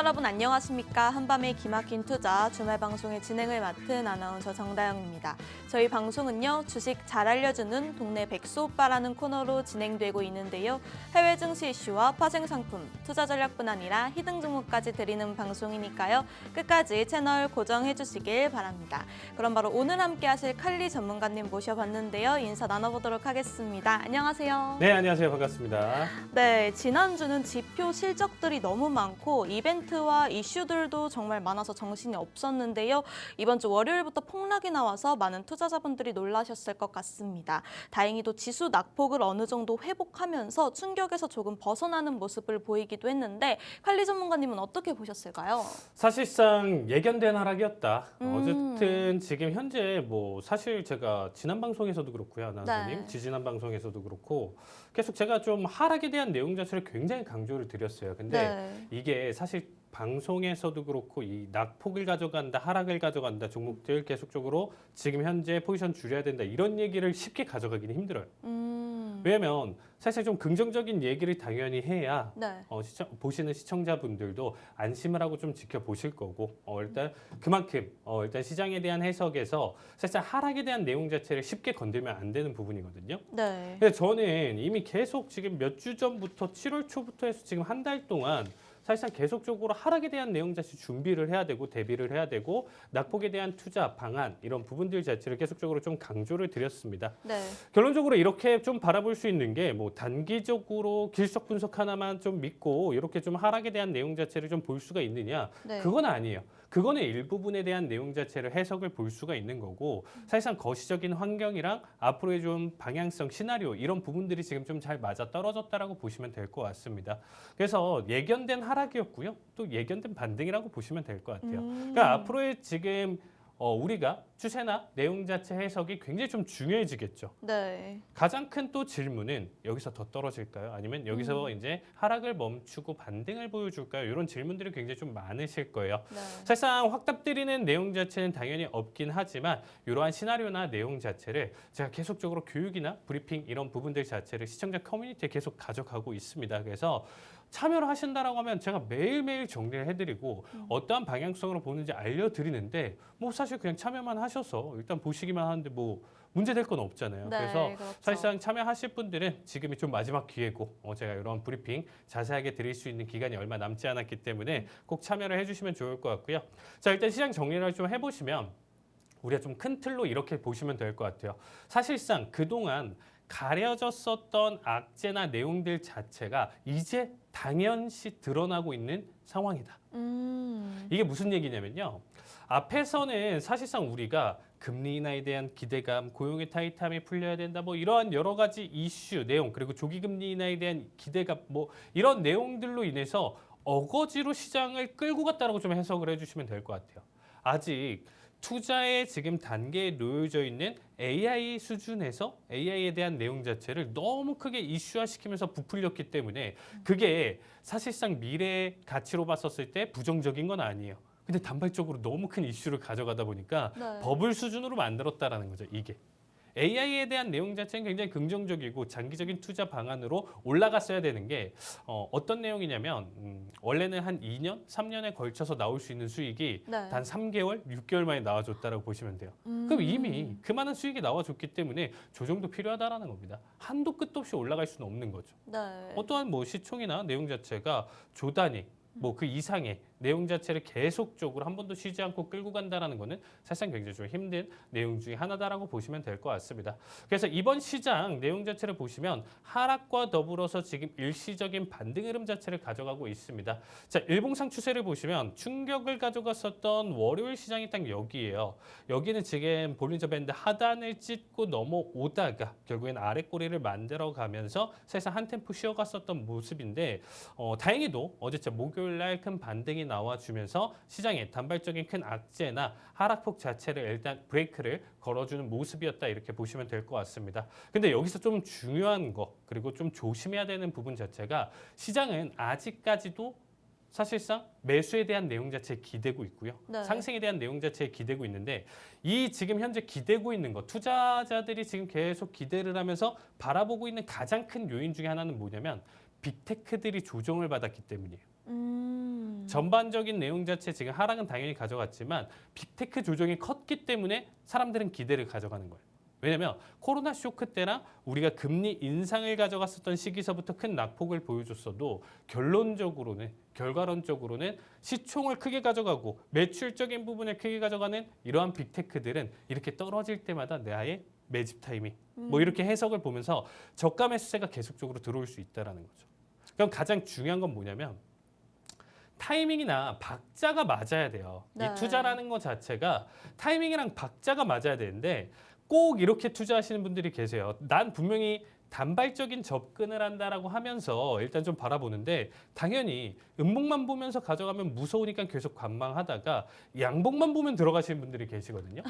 여러분 안녕하십니까? 한밤의 기막힌 투자 주말 방송의 진행을 맡은 아나운서 정다영입니다. 저희 방송은요, 주식 잘 알려주는 동네 백수 오빠라는 코너로 진행되고 있는데요. 해외 증시 이슈와 파생 상품, 투자 전략뿐 아니라 히든 종목까지 드리는 방송이니까요. 끝까지 채널 고정해 주시길 바랍니다. 그럼 바로 오늘 함께 하실 칼리 전문가님 모셔봤는데요. 인사 나눠보도록 하겠습니다. 안녕하세요. 네, 안녕하세요. 반갑습니다. 네, 지난주는 지표 실적들이 너무 많고 이벤트와 이슈들도 정말 많아서 정신이 없었는데요. 이번 주 월요일부터 폭락이 나와서 많은 투자자분들이 놀라셨을 것 같습니다. 다행히도 지수 낙폭을 어느 정도 회복하면서 충격에서 조금 벗어나는 모습을 보이기도 했는데 칼리 전문가님은 어떻게 보셨을까요? 사실상 예견된 하락이었다. 어쨌든 지금 현재 사실 제가 지난 방송에서도 그렇고요. 아나운서님. 네. 지지난 방송에서도 그렇고 계속 제가 좀 하락에 대한 내용 자체를 굉장히 강조를 드렸어요. 근데 네. 이게 사실 방송에서도 그렇고 이 낙폭을 가져간다, 하락을 가져간다 종목들 계속적으로 지금 현재 포지션 줄여야 된다 이런 얘기를 쉽게 가져가기는 힘들어요. 왜냐면 사실 좀 긍정적인 얘기를 당연히 해야 네. 보시는 시청자분들도 안심을 하고 좀 지켜보실 거고 일단 그만큼 일단 시장에 대한 해석에서 사실 하락에 대한 내용 자체를 쉽게 건들면 안 되는 부분이거든요. 네. 근데 저는 이미 계속 지금 몇 주 전부터 7월 초부터 해서 지금 한 달 동안 사실상 계속적으로 하락에 대한 내용 자체 준비를 해야 되고 대비를 해야 되고 낙폭에 대한 투자 방안 이런 부분들 자체를 계속적으로 좀 강조를 드렸습니다. 네. 결론적으로 이렇게 좀 바라볼 수 있는 게 단기적으로 길석 분석 하나만 좀 믿고 이렇게 좀 하락에 대한 내용 자체를 좀 볼 수가 있느냐? 네. 그건 아니에요. 그거는 일부분에 대한 내용 자체를 해석을 볼 수가 있는 거고 사실상 거시적인 환경이랑 앞으로의 좀 방향성 시나리오 이런 부분들이 지금 좀 잘 맞아 떨어졌다라고 보시면 될 것 같습니다. 그래서 예견된 하락이었고요. 또 예견된 반등이라고 보시면 될 것 같아요. 그러니까 앞으로의 지금 우리가 추세나 내용 자체 해석이 굉장히 좀 중요해지겠죠. 네. 가장 큰 또 질문은 여기서 더 떨어질까요? 아니면 여기서 이제 하락을 멈추고 반등을 보여줄까요? 이런 질문들이 굉장히 좀 많으실 거예요. 네. 사실상 확답드리는 내용 자체는 당연히 없긴 하지만 이러한 시나리오나 내용 자체를 제가 계속적으로 교육이나 브리핑 이런 부분들 자체를 시청자 커뮤니티에 계속 가져가고 있습니다. 그래서 참여를 하신다라고 하면 제가 매일매일 정리를 해드리고 어떠한 방향성으로 보는지 알려드리는데 사실 그냥 참여만 하셔서 일단 보시기만 하는데 문제될 건 없잖아요. 네, 그래서 그렇죠. 사실상 참여하실 분들은 지금이 좀 마지막 기회고 제가 이런 브리핑 자세하게 드릴 수 있는 기간이 얼마 남지 않았기 때문에 꼭 참여를 해주시면 좋을 것 같고요. 자, 일단 시장 정리를 좀 해보시면 우리가 좀 큰 틀로 이렇게 보시면 될 것 같아요. 사실상 그동안 가려졌었던 악재나 내용들 자체가 이제 당연시 드러나고 있는 상황이다. 이게 무슨 얘기냐면요. 앞에서는 사실상 우리가 금리 인하에 대한 기대감, 고용의 타이트함이 풀려야 된다, 이러한 여러 가지 이슈, 내용, 그리고 조기 금리 인하에 대한 기대감, 이런 내용들로 인해서 어거지로 시장을 끌고 갔다라고 좀 해석을 해주시면 될 것 같아요. 아직 투자의 지금 단계에 놓여져 있는 AI 수준에서 AI에 대한 내용 자체를 너무 크게 이슈화시키면서 부풀렸기 때문에 그게 사실상 미래의 가치로 봤었을 때 부정적인 건 아니에요. 근데 단발적으로 너무 큰 이슈를 가져가다 보니까 네. 버블 수준으로 만들었다라는 거죠, 이게. AI에 대한 내용 자체는 굉장히 긍정적이고 장기적인 투자 방안으로 올라갔어야 되는 게 어떤 내용이냐면 원래는 한 2년, 3년에 걸쳐서 나올 수 있는 수익이 네. 단 3개월, 6개월 만에 나와줬다라고 보시면 돼요. 그럼 이미 그만한 수익이 나와줬기 때문에 조정도 필요하다라는 겁니다. 한도 끝도 없이 올라갈 수는 없는 거죠. 네. 어떠한 시총이나 내용 자체가 조단위 그 이상의 내용 자체를 계속적으로 한 번도 쉬지 않고 끌고 간다는 거는 사실상 굉장히 좀 힘든 내용 중에 하나다라고 보시면 될 것 같습니다. 그래서 이번 시장 내용 자체를 보시면 하락과 더불어서 지금 일시적인 반등 흐름 자체를 가져가고 있습니다. 자, 일봉상 추세를 보시면 충격을 가져갔었던 월요일 시장이 딱 여기예요. 여기는 지금 볼린저 밴드 하단을 찢고 넘어오다가 결국엔 아래 꼬리를 만들어 가면서 사실상 한 템포 쉬어갔었던 모습인데 다행히도 어제자 목요일 날 큰 반등이 나와주면서 시장에 단발적인 큰 악재나 하락폭 자체를 일단 브레이크를 걸어주는 모습이었다 이렇게 보시면 될 것 같습니다. 근데 여기서 좀 중요한 거 그리고 좀 조심해야 되는 부분 자체가 시장은 아직까지도 사실상 매수에 대한 내용 자체에 기대고 있고요. 네. 상승에 대한 내용 자체에 기대고 있는데 이 지금 현재 기대고 있는 거 투자자들이 지금 계속 기대를 하면서 바라보고 있는 가장 큰 요인 중에 하나는 뭐냐면 빅테크들이 조정을 받았기 때문이에요. 전반적인 내용 자체 지금 하락은 당연히 가져갔지만 빅테크 조정이 컸기 때문에 사람들은 기대를 가져가는 거예요. 왜냐하면 코로나 쇼크 때나 우리가 금리 인상을 가져갔었던 시기서부터 큰 낙폭을 보여줬어도 결과론적으로는 시총을 크게 가져가고 매출적인 부분을 크게 가져가는 이러한 빅테크들은 이렇게 떨어질 때마다 나의 매집 타이밍 뭐 이렇게 해석을 보면서 저가 매수세가 계속적으로 들어올 수 있다는 거죠. 그럼 가장 중요한 건 뭐냐면 타이밍이나 박자가 맞아야 돼요. 네. 이 투자라는 것 자체가 타이밍이랑 박자가 맞아야 되는데 꼭 이렇게 투자하시는 분들이 계세요. 난 분명히 단발적인 접근을 한다라고 하면서 일단 좀 바라보는데 당연히 음봉만 보면서 가져가면 무서우니까 계속 관망하다가 양봉만 보면 들어가시는 분들이 계시거든요.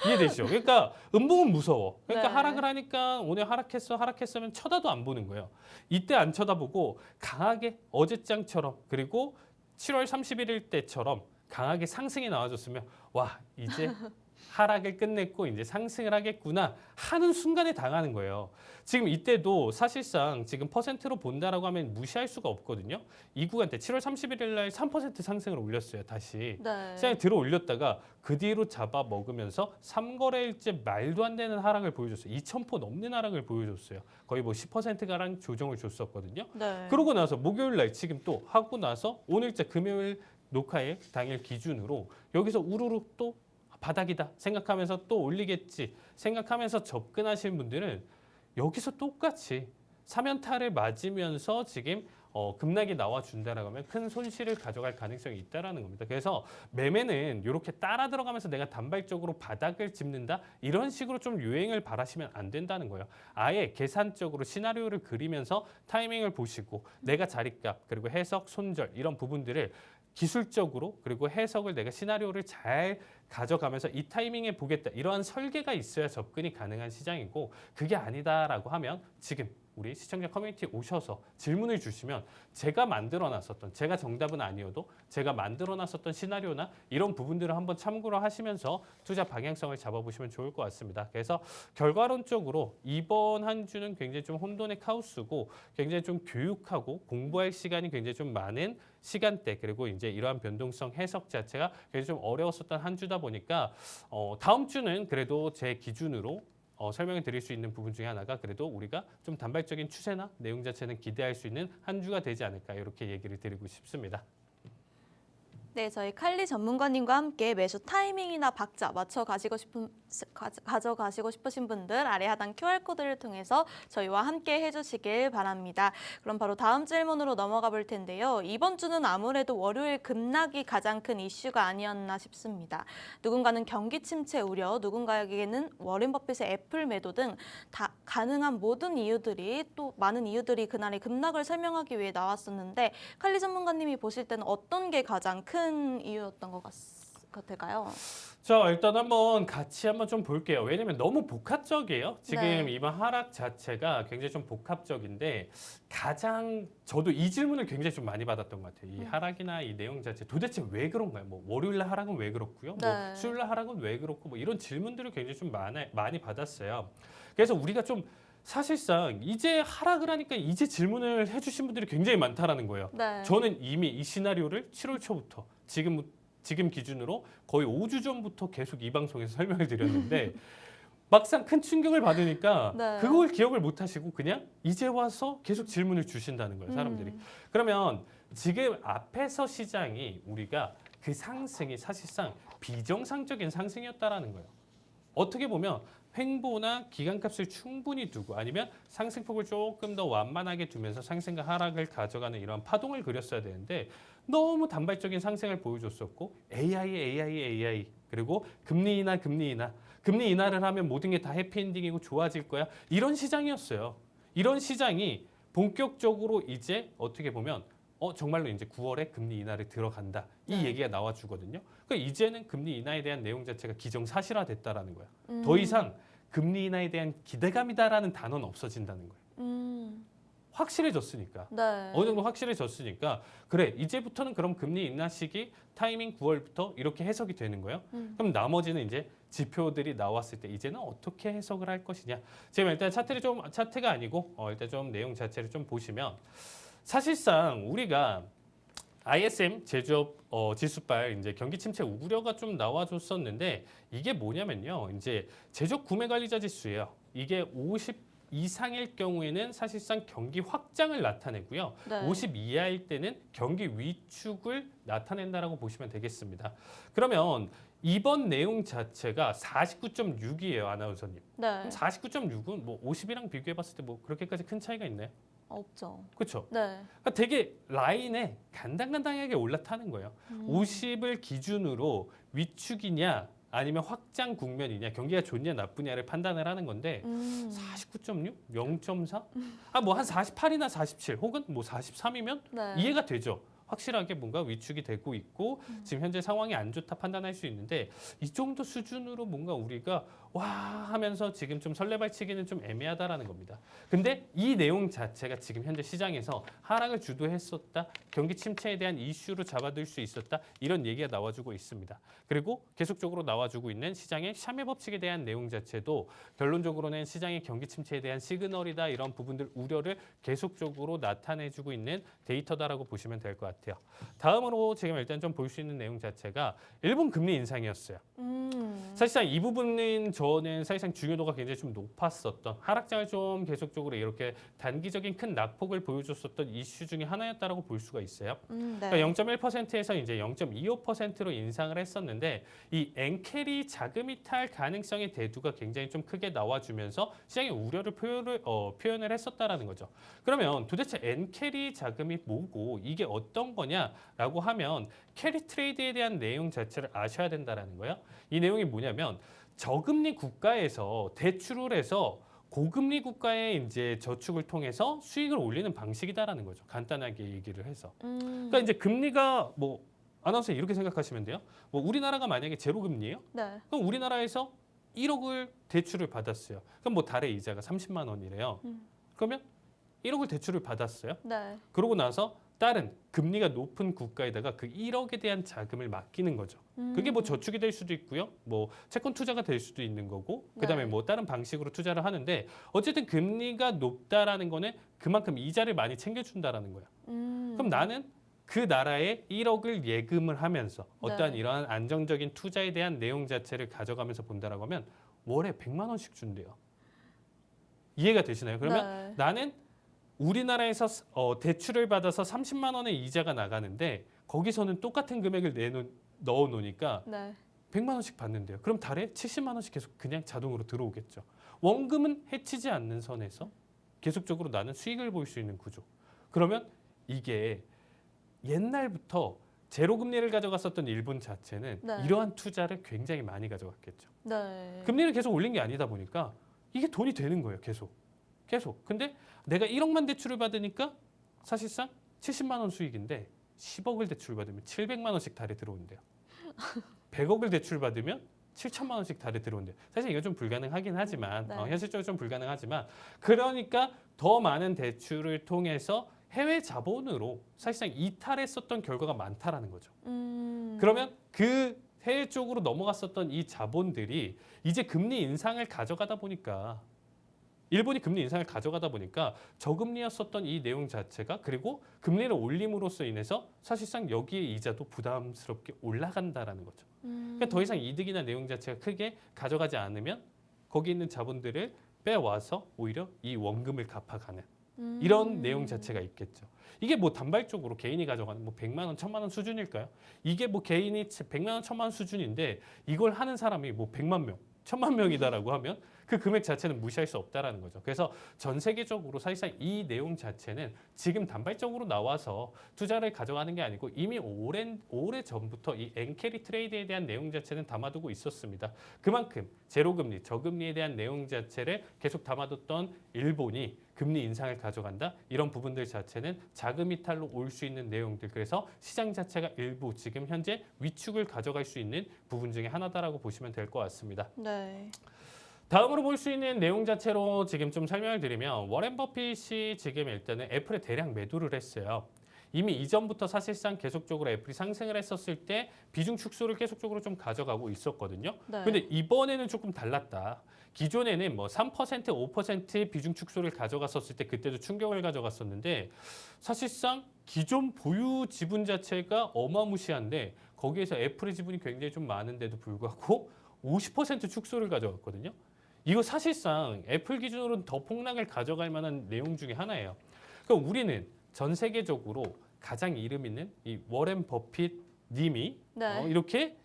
이해되시죠? 그러니까 음봉은 무서워. 그러니까 네. 하락을 하니까 오늘 하락했으면 쳐다도 안 보는 거예요. 이때 안 쳐다보고 강하게 어제장처럼 그리고 7월 31일 때처럼 강하게 상승이 나와줬으면 와 이제 하락을 끝냈고 이제 상승을 하겠구나 하는 순간에 당하는 거예요. 지금 이때도 사실상 지금 퍼센트로 본다라고 하면 무시할 수가 없거든요. 이 구간 때 7월 31일 날 3% 상승을 올렸어요. 다시. 네. 시장에 들어 올렸다가 그 뒤로 잡아 먹으면서 3거래일째 말도 안 되는 하락을 보여줬어요. 2,000포 넘는 하락을 보여줬어요. 거의 뭐 10%가량 조정을 줬었거든요. 네. 그러고 나서 목요일 날 지금 또 하고 나서 오늘자 금요일 녹화일 당일 기준으로 여기서 우르르 또 바닥이다 생각하면서 또 올리겠지 생각하면서 접근하시는 분들은 여기서 똑같이 사면타를 맞으면서 지금 급락이 나와준다라고 하면 큰 손실을 가져갈 가능성이 있다라는 겁니다. 그래서 매매는 이렇게 따라 들어가면서 내가 단발적으로 바닥을 짚는다 이런 식으로 좀 유행을 바라시면 안 된다는 거예요. 아예 계산적으로 시나리오를 그리면서 타이밍을 보시고 내가 자리값 그리고 해석 손절 이런 부분들을 기술적으로 그리고 해석을 내가 시나리오를 잘 가져가면서 이 타이밍에 보겠다 이러한 설계가 있어야 접근이 가능한 시장이고 그게 아니다라고 하면 지금 우리 시청자 커뮤니티에 오셔서 질문을 주시면 제가 만들어놨었던 제가 정답은 아니어도 제가 만들어놨었던 시나리오나 이런 부분들을 한번 참고를 하시면서 투자 방향성을 잡아보시면 좋을 것 같습니다. 그래서 결과론적으로 이번 한 주는 굉장히 좀 혼돈의 카오스고 굉장히 좀 교육하고 공부할 시간이 굉장히 좀 많은 시간대 그리고 이제 이러한 변동성 해석 자체가 굉장히 좀 어려웠었던 한 주다 보니까 다음 주는 그래도 제 기준으로 설명을 드릴 수 있는 부분 중에 하나가 그래도 우리가 좀 단발적인 추세나 내용 자체는 기대할 수 있는 한 주가 되지 않을까 이렇게 얘기를 드리고 싶습니다. 네, 저희 칼리 전문가님과 함께 매수 타이밍이나 박자 가져가시고 싶으신 분들 아래 하단 QR코드를 통해서 저희와 함께 해주시길 바랍니다. 그럼 바로 다음 질문으로 넘어가 볼 텐데요. 이번 주는 아무래도 월요일 급락이 가장 큰 이슈가 아니었나 싶습니다. 누군가는 경기 침체 우려, 누군가에게는 워렌 버핏의 애플 매도 등 다 가능한 모든 이유들이 또 많은 이유들이 그날의 급락을 설명하기 위해 나왔었는데 칼리 전문가님이 보실 때는 어떤 게 가장 큰 이유였던 것 같을까요? 자, 일단 같이 한번 좀 볼게요. 왜냐면 너무 복합적이에요. 지금 네. 이번 하락 자체가 굉장히 좀 복합적인데 가장 저도 이 질문을 굉장히 좀 많이 받았던 것 같아요. 이 하락이나 이 내용 자체 도대체 왜 그런가요? 뭐 월요일 날 하락은 왜 그렇고요? 네. 뭐 수요일 날 하락은 왜 그렇고 뭐 이런 질문들을 굉장히 좀 많이 받았어요. 그래서 우리가 좀 사실상 이제 하락을 하니까 이제 질문을 해주신 분들이 굉장히 많다라는 거예요. 네. 저는 이미 이 시나리오를 7월 초부터 지금 기준으로 거의 5주 전부터 계속 이 방송에서 설명을 드렸는데 막상 큰 충격을 받으니까 네. 그걸 기억을 못 하시고 그냥 이제 와서 계속 질문을 주신다는 거예요, 사람들이. 그러면 지금 앞에서 시장이 우리가 그 상승이 사실상 비정상적인 상승이었다라는 거예요. 어떻게 보면 횡보나 기간값을 충분히 두고 아니면 상승폭을 조금 더 완만하게 두면서 상승과 하락을 가져가는 이런 파동을 그렸어야 되는데 너무 단발적인 상승을 보여줬었고 AI 그리고 금리 인하를 하면 모든 게 다 해피엔딩이고 좋아질 거야 이런 시장이었어요. 이런 시장이 본격적으로 이제 어떻게 보면 정말로 이제 9월에 금리 인하를 들어간다 이 네. 얘기가 나와주거든요. 그러니까 이제는 금리 인하에 대한 내용 자체가 기정사실화됐다라는 거야. 더 이상 금리 인하에 대한 기대감이다라는 단어는 없어진다는 거예요. 확실해졌으니까. 네. 어느 정도 확실해졌으니까 그래 이제부터는 그럼 금리 인하 시기 타이밍 9월부터 이렇게 해석이 되는 거예요. 그럼 나머지는 이제 지표들이 나왔을 때 이제는 어떻게 해석을 할 것이냐. 지금 일단 차트가 아니고 일단 좀 내용 자체를 좀 보시면 사실상 우리가 ISM 제조업 지수발 이제 경기 침체 우려가 좀 나와줬었는데 이게 뭐냐면요. 이제 제조업 구매 관리자 지수예요. 이게 50 이상일 경우에는 사실상 경기 확장을 나타내고요. 네. 50 이하일 때는 경기 위축을 나타낸다라고 보시면 되겠습니다. 그러면 이번 내용 자체가 49.6이에요, 아나운서님. 네. 그럼 49.6은 뭐 50이랑 비교해 봤을 때 뭐 그렇게까지 큰 차이가 있나요? 없죠. 그렇죠? 네. 그러니까 되게 라인에 간당간당하게 올라타는 거예요. 50을 기준으로 위축이냐 아니면 확장 국면이냐 경기가 좋냐 나쁘냐를 판단을 하는 건데 49.6? 0.4? 아 뭐 한 48이나 47 혹은 뭐 43이면 네. 이해가 되죠. 확실하게 뭔가 위축이 되고 있고 지금 현재 상황이 안 좋다 판단할 수 있는데 이 정도 수준으로 뭔가 우리가 와 하면서 지금 좀 설레발치기는 좀 애매하다라는 겁니다. 근데 이 내용 자체가 지금 현재 시장에서 하락을 주도했었다. 경기 침체에 대한 이슈로 잡아들 수 있었다. 이런 얘기가 나와주고 있습니다. 그리고 계속적으로 나와주고 있는 시장의 샤메 법칙에 대한 내용 자체도 결론적으로는 시장의 경기 침체에 대한 시그널이다. 이런 부분들 우려를 계속적으로 나타내주고 있는 데이터다라고 보시면 될 것 같아요. 다음으로 지금 일단 좀 볼 수 있는 내용 자체가 일본 금리 인상이었어요. 사실상 이 부분은 저는 사실상 중요도가 굉장히 좀 높았었던 하락장을 좀 계속적으로 이렇게 단기적인 큰 낙폭을 보여줬었던 이슈 중에 하나였다라고 볼 수가 있어요. 네. 그러니까 0.1%에서 이제 0.25%로 인상을 했었는데 이 엔캐리 자금이 탈 가능성의 대두가 굉장히 좀 크게 나와주면서 시장의 우려를 표현을 했었다라는 거죠. 그러면 도대체 엔캐리 자금이 뭐고 이게 어떤 거냐라고 하면 캐리 트레이드에 대한 내용 자체를 아셔야 된다라는 거예요. 이 내용이 뭐냐면 저금리 국가에서 대출을 해서 고금리 국가의 이제 저축을 통해서 수익을 올리는 방식이다라는 거죠. 간단하게 얘기를 해서. 그러니까 이제 금리가 뭐 아나운서 이렇게 생각하시면 돼요. 뭐 우리나라가 만약에 제로 금리예요? 네. 그럼 우리나라에서 1억을 대출을 받았어요. 그럼 뭐 달에 이자가 30만 원이래요. 그러면 1억을 대출을 받았어요. 네. 그러고 나서 다른 금리가 높은 국가에다가 그 1억에 대한 자금을 맡기는 거죠. 그게 뭐 저축이 될 수도 있고요. 뭐 채권 투자가 될 수도 있는 거고 그다음에 네. 뭐 다른 방식으로 투자를 하는데 어쨌든 금리가 높다라는 거는 그만큼 이자를 많이 챙겨준다라는 거야. 그럼 나는 그 나라에 1억을 예금을 하면서 어떠한 네. 이러한 안정적인 투자에 대한 내용 자체를 가져가면서 본다라고 하면 월에 100만 원씩 준대요. 이해가 되시나요? 그러면 네. 나는 우리나라에서 대출을 받아서 30만 원의 이자가 나가는데 거기서는 똑같은 금액을 넣어 놓으니까 네. 100만 원씩 받는데요. 그럼 달에 70만 원씩 계속 그냥 자동으로 들어오겠죠. 원금은 해치지 않는 선에서 계속적으로 나는 수익을 볼 수 있는 구조. 그러면 이게 옛날부터 제로 금리를 가져갔었던 일본 자체는 네. 이러한 투자를 굉장히 많이 가져갔겠죠. 네. 금리를 계속 올린 게 아니다 보니까 이게 돈이 되는 거예요. 계속. 근데 내가 1억만 대출을 받으니까 사실상 70만 원 수익인데 10억을 대출 받으면 700만 원씩 달에 들어온대요. 100억을 대출 받으면 7천만 원씩 달에 들어온대요. 사실 이거 좀 불가능하긴 하지만 네. 현실적으로 좀 불가능하지만 그러니까 더 많은 대출을 통해서 해외 자본으로 사실상 이탈했었던 결과가 많다라는 거죠. 그러면 그 해외 쪽으로 넘어갔었던 이 자본들이 이제 금리 인상을 가져가다 보니까 일본이 금리 인상을 가져가다 보니까 저금리였었던 이 내용 자체가 그리고 금리를 올림으로써 인해서 사실상 여기에 이자도 부담스럽게 올라간다라는 거죠. 그러니까 더 이상 이득이나 내용 자체가 크게 가져가지 않으면 거기 있는 자본들을 빼와서 오히려 이 원금을 갚아가는 이런 내용 자체가 있겠죠. 이게 뭐 단발적으로 개인이 가져가는 뭐 100만 원, 1000만 원 수준일까요? 이게 뭐 개인이 100만 원, 1000만 원 수준인데 이걸 하는 사람이 뭐 100만 명, 1000만 명이다라고 하면 그 금액 자체는 무시할 수 없다라는 거죠. 그래서 전 세계적으로 사실상 이 내용 자체는 지금 단발적으로 나와서 투자를 가져가는 게 아니고 이미 오래 전부터 이 엔캐리 트레이드에 대한 내용 자체는 담아두고 있었습니다. 그만큼 제로금리, 저금리에 대한 내용 자체를 계속 담아뒀던 일본이 금리 인상을 가져간다. 이런 부분들 자체는 자금 이탈로 올 수 있는 내용들. 그래서 시장 자체가 일부 지금 현재 위축을 가져갈 수 있는 부분 중에 하나다라고 보시면 될 것 같습니다. 네. 다음으로 볼 수 있는 내용 자체로 지금 좀 설명을 드리면 워렌 버핏이 지금 일단은 애플에 대량 매도를 했어요. 이미 이전부터 사실상 계속적으로 애플이 상승을 했었을 때 비중 축소를 계속적으로 좀 가져가고 있었거든요. 네. 근데 이번에는 조금 달랐다. 기존에는 뭐 3%, 5%의 비중 축소를 가져갔었을 때 그때도 충격을 가져갔었는데 사실상 기존 보유 지분 자체가 어마무시한데 거기에서 애플의 지분이 굉장히 좀 많은데도 불구하고 50% 축소를 가져갔거든요. 이거 사실상 애플 기준으로는 더 폭락을 가져갈 만한 내용 중에 하나예요. 그럼 우리는 전 세계적으로 가장 이름 있는 이 워렌 버핏 님이 네. 이렇게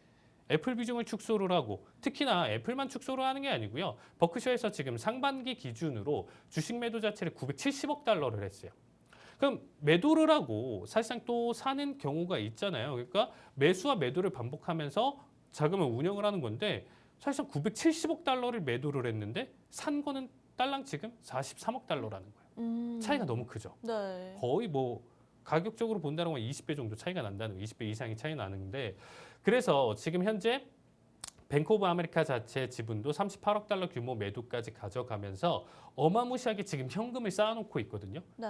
애플 비중을 축소를 하고 특히나 애플만 축소를 하는 게 아니고요. 버크셔에서 지금 상반기 기준으로 주식 매도 자체를 970억 달러를 했어요. 그럼 매도를 하고 사실상 또 사는 경우가 있잖아요. 그러니까 매수와 매도를 반복하면서 자금을 운영을 하는 건데 사실상 970억 달러를 매도를 했는데 산 거는 딸랑 지금 43억 달러라는 거예요. 차이가 너무 크죠. 네. 거의 뭐 가격적으로 본다는 건 20배 정도 차이가 난다는 20배 이상이 차이 나는데 그래서 지금 현재 뱅크 오브 아메리카 자체 지분도 38억 달러 규모 매도까지 가져가면서 어마무시하게 지금 현금을 쌓아놓고 있거든요. 네.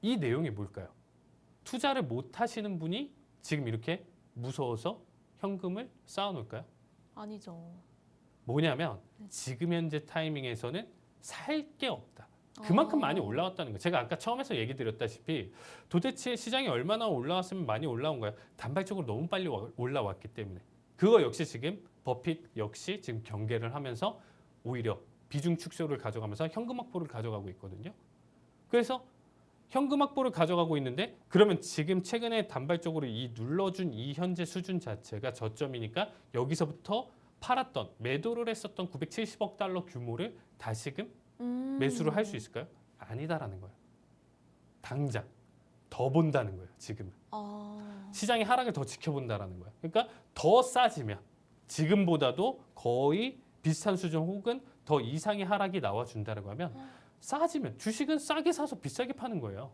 이 내용이 뭘까요? 투자를 못 하시는 분이 지금 이렇게 무서워서 현금을 쌓아놓을까요? 아니죠. 뭐냐면 지금 현재 타이밍에서는 살 게 없다. 그만큼 많이 올라왔다는 거예요. 제가 아까 처음에서 얘기 드렸다시피 도대체 시장이 얼마나 올라왔으면 많이 올라온 거예요. 단발적으로 너무 빨리 올라왔기 때문에. 그거 역시 지금 버핏 역시 지금 경계를 하면서 오히려 비중 축소를 가져가면서 현금 확보를 가져가고 있거든요. 그래서 현금 확보를 가져가고 있는데 그러면 지금 최근에 단발적으로 이 눌러준 이 현재 수준 자체가 저점이니까 여기서부터 팔았던 매도를 했었던 970억 달러 규모를 다시금 매수를 할 수 있을까요? 아니다라는 거예요. 당장 더 본다는 거예요. 지금은. 시장의 하락을 더 지켜본다라는 거예요. 그러니까 더 싸지면 지금보다도 거의 비슷한 수준 혹은 더 이상의 하락이 나와준다라고 하면 싸지면 주식은 싸게 사서 비싸게 파는 거예요.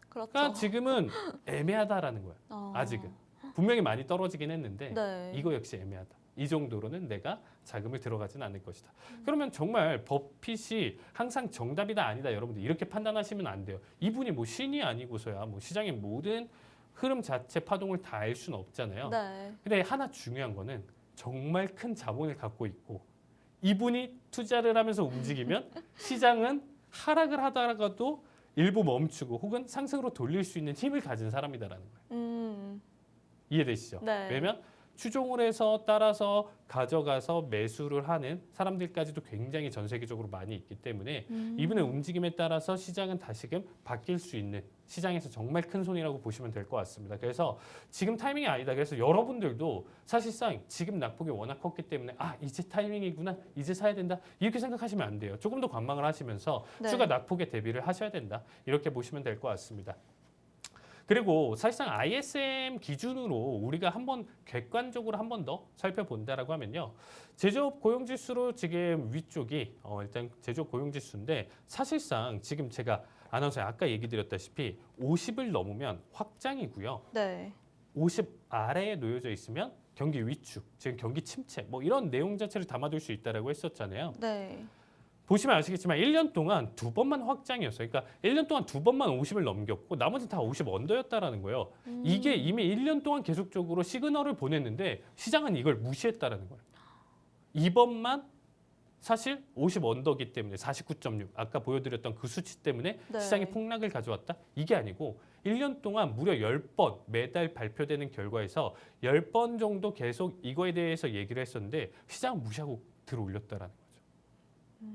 그렇죠. 그러니까 지금은 애매하다라는 거예요. 아직은. 분명히 많이 떨어지긴 했는데 네. 이거 역시 애매하다. 이 정도로는 내가 자금을 들어가진 않을 것이다. 그러면 정말 버핏이 항상 정답이다 아니다 여러분들 이렇게 판단하시면 안 돼요. 이분이 뭐 신이 아니고서야 뭐 시장의 모든 흐름 자체 파동을 다 알 수는 없잖아요. 네. 근데 하나 중요한 거는 정말 큰 자본을 갖고 있고 이분이 투자를 하면서 움직이면 시장은 하락을 하다가도 일부 멈추고 혹은 상승으로 돌릴 수 있는 힘을 가진 사람이다라는 거예요. 이해되시죠? 네. 왜냐면 추종을 해서 따라서 가져가서 매수를 하는 사람들까지도 굉장히 전 세계적으로 많이 있기 때문에 이분의 움직임에 따라서 시장은 다시금 바뀔 수 있는 시장에서 정말 큰 손이라고 보시면 될 것 같습니다. 그래서 지금 타이밍이 아니다. 그래서 여러분들도 사실상 지금 낙폭이 워낙 컸기 때문에 아 이제 타이밍이구나. 이제 사야 된다. 이렇게 생각하시면 안 돼요. 조금 더 관망을 하시면서 네. 추가 낙폭에 대비를 하셔야 된다. 이렇게 보시면 될 것 같습니다. 그리고 사실상 ISM 기준으로 우리가 한번 객관적으로 한 번 더 살펴본다라고 하면요. 제조업 고용지수로 지금 위쪽이 일단 제조업 고용지수인데 사실상 지금 제가 아나운서에 아까 얘기 드렸다시피 50을 넘으면 확장이고요. 네. 50 아래에 놓여져 있으면 경기 위축, 지금 경기 침체 뭐 이런 내용 자체를 담아둘 수 있다라고 했었잖아요. 네. 보시면 아시겠지만 1년 동안 두 번만 확장이었어요. 그러니까 1년 동안 두 번만 50을 넘겼고 나머지는 다 50 언더였다라는 거예요. 이게 이미 1년 동안 계속적으로 시그널을 보냈는데 시장은 이걸 무시했다라는 거예요. 이번만 사실 50 언더기 때문에 49.6 아까 보여드렸던 그 수치 때문에 네. 시장이 폭락을 가져왔다? 이게 아니고 1년 동안 무려 10번 매달 발표되는 결과에서 10번 정도 계속 이거에 대해서 얘기를 했었는데 시장은 무시하고 들어올렸다라는 거예요.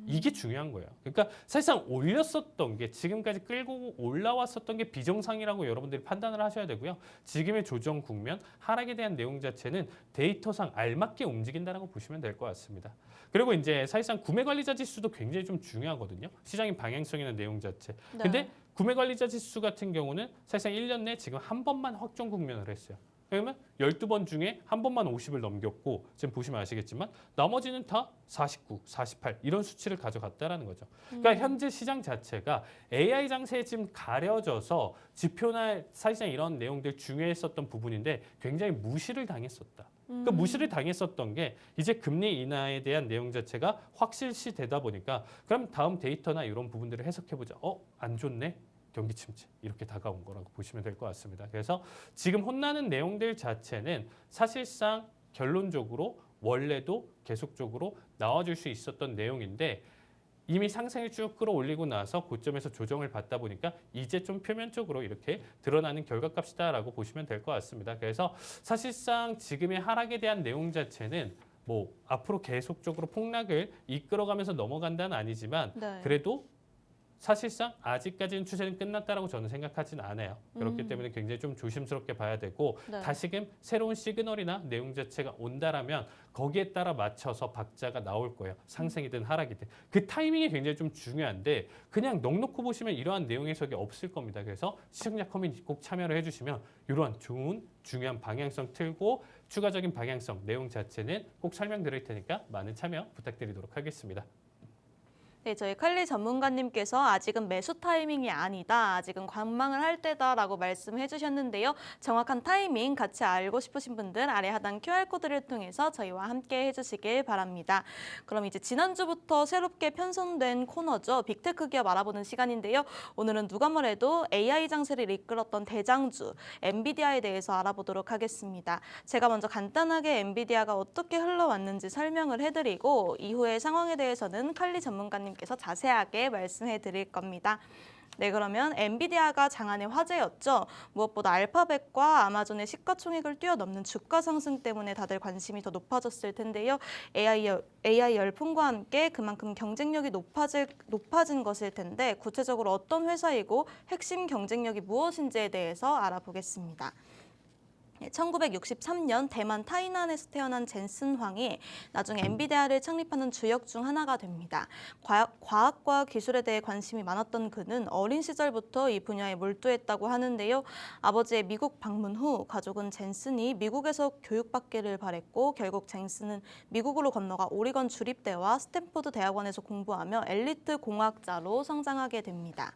이게 중요한 거예요. 그러니까 사실상 올렸었던 게 지금까지 끌고 올라왔었던 게 비정상이라고 여러분들이 판단을 하셔야 되고요. 지금의 조정 국면, 하락에 대한 내용 자체는 데이터상 알맞게 움직인다라고 보시면 될 것 같습니다. 그리고 이제 사실상 구매 관리자 지수도 굉장히 좀 중요하거든요. 시장의 방향성 있는 내용 자체. 네. 근데 구매 관리자 지수 같은 경우는 사실상 1년 내 지금 한 번만 확정 국면을 했어요. 그러면 12번 중에 한 번만 50을 넘겼고 지금 보시면 아시겠지만 나머지는 다 49, 48 이런 수치를 가져갔다라는 거죠. 그러니까 현재 시장 자체가 AI 장세에 지금 가려져서 지표나 사실상 이런 내용들 중요했었던 부분인데 굉장히 무시를 당했었다. 그 무시를 당했었던 게 이제 금리 인하에 대한 내용 자체가 확실시 되다 보니까 그럼 다음 데이터나 이런 부분들을 해석해보자. 안 좋네? 경기 침체 이렇게 다가온 거라고 보시면 될 것 같습니다. 그래서 지금 혼나는 내용들 자체는 사실상 결론적으로 원래도 계속적으로 나와줄 수 있었던 내용인데 이미 상승을 쭉 끌어올리고 나서 고점에서 조정을 받다 보니까 이제 좀 표면적으로 이렇게 드러나는 결과값이다라고 보시면 될 것 같습니다. 그래서 사실상 지금의 하락에 대한 내용 자체는 뭐 앞으로 계속적으로 폭락을 이끌어가면서 넘어간다는 아니지만 네. 그래도 사실상 아직까지는 추세는 끝났다라고 저는 생각하진 않아요. 그렇기 때문에 굉장히 좀 조심스럽게 봐야 되고 네. 다시금 새로운 시그널이나 내용 자체가 온다라면 거기에 따라 맞춰서 박자가 나올 거예요. 상승이든 하락이든. 그 타이밍이 굉장히 좀 중요한데 그냥 넉넉히 보시면 이러한 내용 해석이 없을 겁니다. 그래서 시청자 커뮤니티 꼭 참여를 해주시면 이러한 좋은 중요한 방향성 틀고 추가적인 방향성 내용 자체는 꼭 설명드릴 테니까 많은 참여 부탁드리도록 하겠습니다. 네, 저희 칼리 전문가님께서 아직은 매수 타이밍이 아니다, 아직은 관망을 할 때다라고 말씀해 주셨는데요. 정확한 타이밍 같이 알고 싶으신 분들 아래 하단 QR코드를 통해서 저희와 함께 해주시길 바랍니다. 그럼 이제 지난주부터 새롭게 편성된 코너죠. 빅테크 기업 알아보는 시간인데요. 오늘은 누가 뭐래도 AI 장세를 이끌었던 대장주 엔비디아에 대해서 알아보도록 하겠습니다. 제가 먼저 간단하게 엔비디아가 어떻게 흘러왔는지 설명을 해드리고 이후의 상황에 대해서는 칼리 전문가님 께서 자세하게 말씀해 드릴 겁니다. 네, 그러면 엔비디아가 장안의 화제였죠. 무엇보다 알파벳과 아마존의 시가총액을 뛰어넘는 주가 상승 때문에 다들 관심이 더 높아졌을 텐데요. AI 열풍과 함께 그만큼 경쟁력이 높아진 것일 텐데 구체적으로 어떤 회사이고 핵심 경쟁력이 무엇인지에 대해서 알아보겠습니다. 1963년 대만 타이난에서 태어난 젠슨 황이 나중에 엔비디아를 창립하는 주역 중 하나가 됩니다. 과학과 기술에 대해 관심이 많았던 그는 어린 시절부터 이 분야에 몰두했다고 하는데요. 아버지의 미국 방문 후 가족은 젠슨이 미국에서 교육받기를 바랬고 결국 젠슨은 미국으로 건너가 오리건 주립대와 스탠포드 대학원에서 공부하며 엘리트 공학자로 성장하게 됩니다.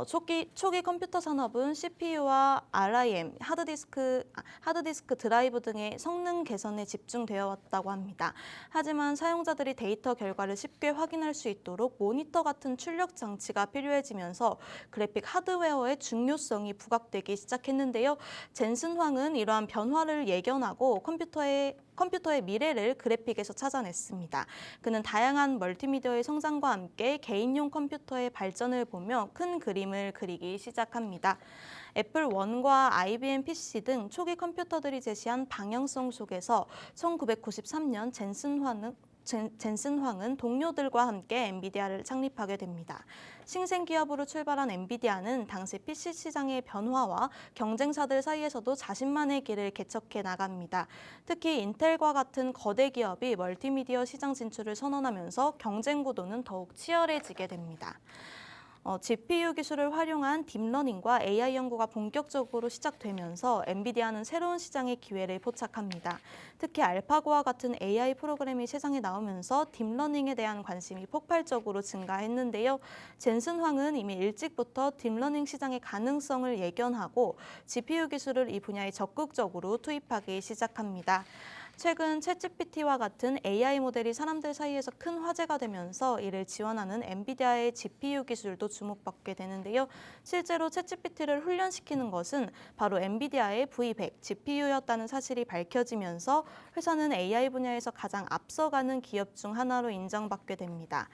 초기 컴퓨터 산업은 CPU와 RAM, 하드디스크 드라이브 등의 성능 개선에 집중되어 왔다고 합니다. 하지만 사용자들이 데이터 결과를 쉽게 확인할 수 있도록 모니터 같은 출력 장치가 필요해지면서 그래픽 하드웨어의 중요성이 부각되기 시작했는데요. 젠슨 황은 이러한 변화를 예견하고 컴퓨터의 미래를 그래픽에서 찾아냈습니다. 그는 다양한 멀티미디어의 성장과 함께 개인용 컴퓨터의 발전을 보며 큰 그림을 그리기 시작합니다. 애플 1과 IBM PC 등 초기 컴퓨터들이 제시한 방향성 속에서 1993년 젠슨 황은 동료들과 함께 엔비디아를 창립하게 됩니다. 신생 기업으로 출발한 엔비디아는 당시 PC 시장의 변화와 경쟁사들 사이에서도 자신만의 길을 개척해 나갑니다. 특히 인텔과 같은 거대 기업이 멀티미디어 시장 진출을 선언하면서 경쟁 구도는 더욱 치열해지게 됩니다. GPU 기술을 활용한 딥러닝과 AI 연구가 본격적으로 시작되면서 엔비디아는 새로운 시장의 기회를 포착합니다. 특히 알파고와 같은 AI 프로그램이 세상에 나오면서 딥러닝에 대한 관심이 폭발적으로 증가했는데요. 젠슨 황은 이미 일찍부터 딥러닝 시장의 가능성을 예견하고 GPU 기술을 이 분야에 적극적으로 투입하기 시작합니다. 최근 챗GPT와 같은 AI 모델이 사람들 사이에서 큰 화제가 되면서 이를 지원하는 엔비디아의 GPU 기술도 주목받게 되는데요. 실제로 챗GPT를 훈련시키는 것은 바로 엔비디아의 V100 GPU였다는 사실이 밝혀지면서 회사는 AI 분야에서 가장 앞서가는 기업 중 하나로 인정받게 됩니다.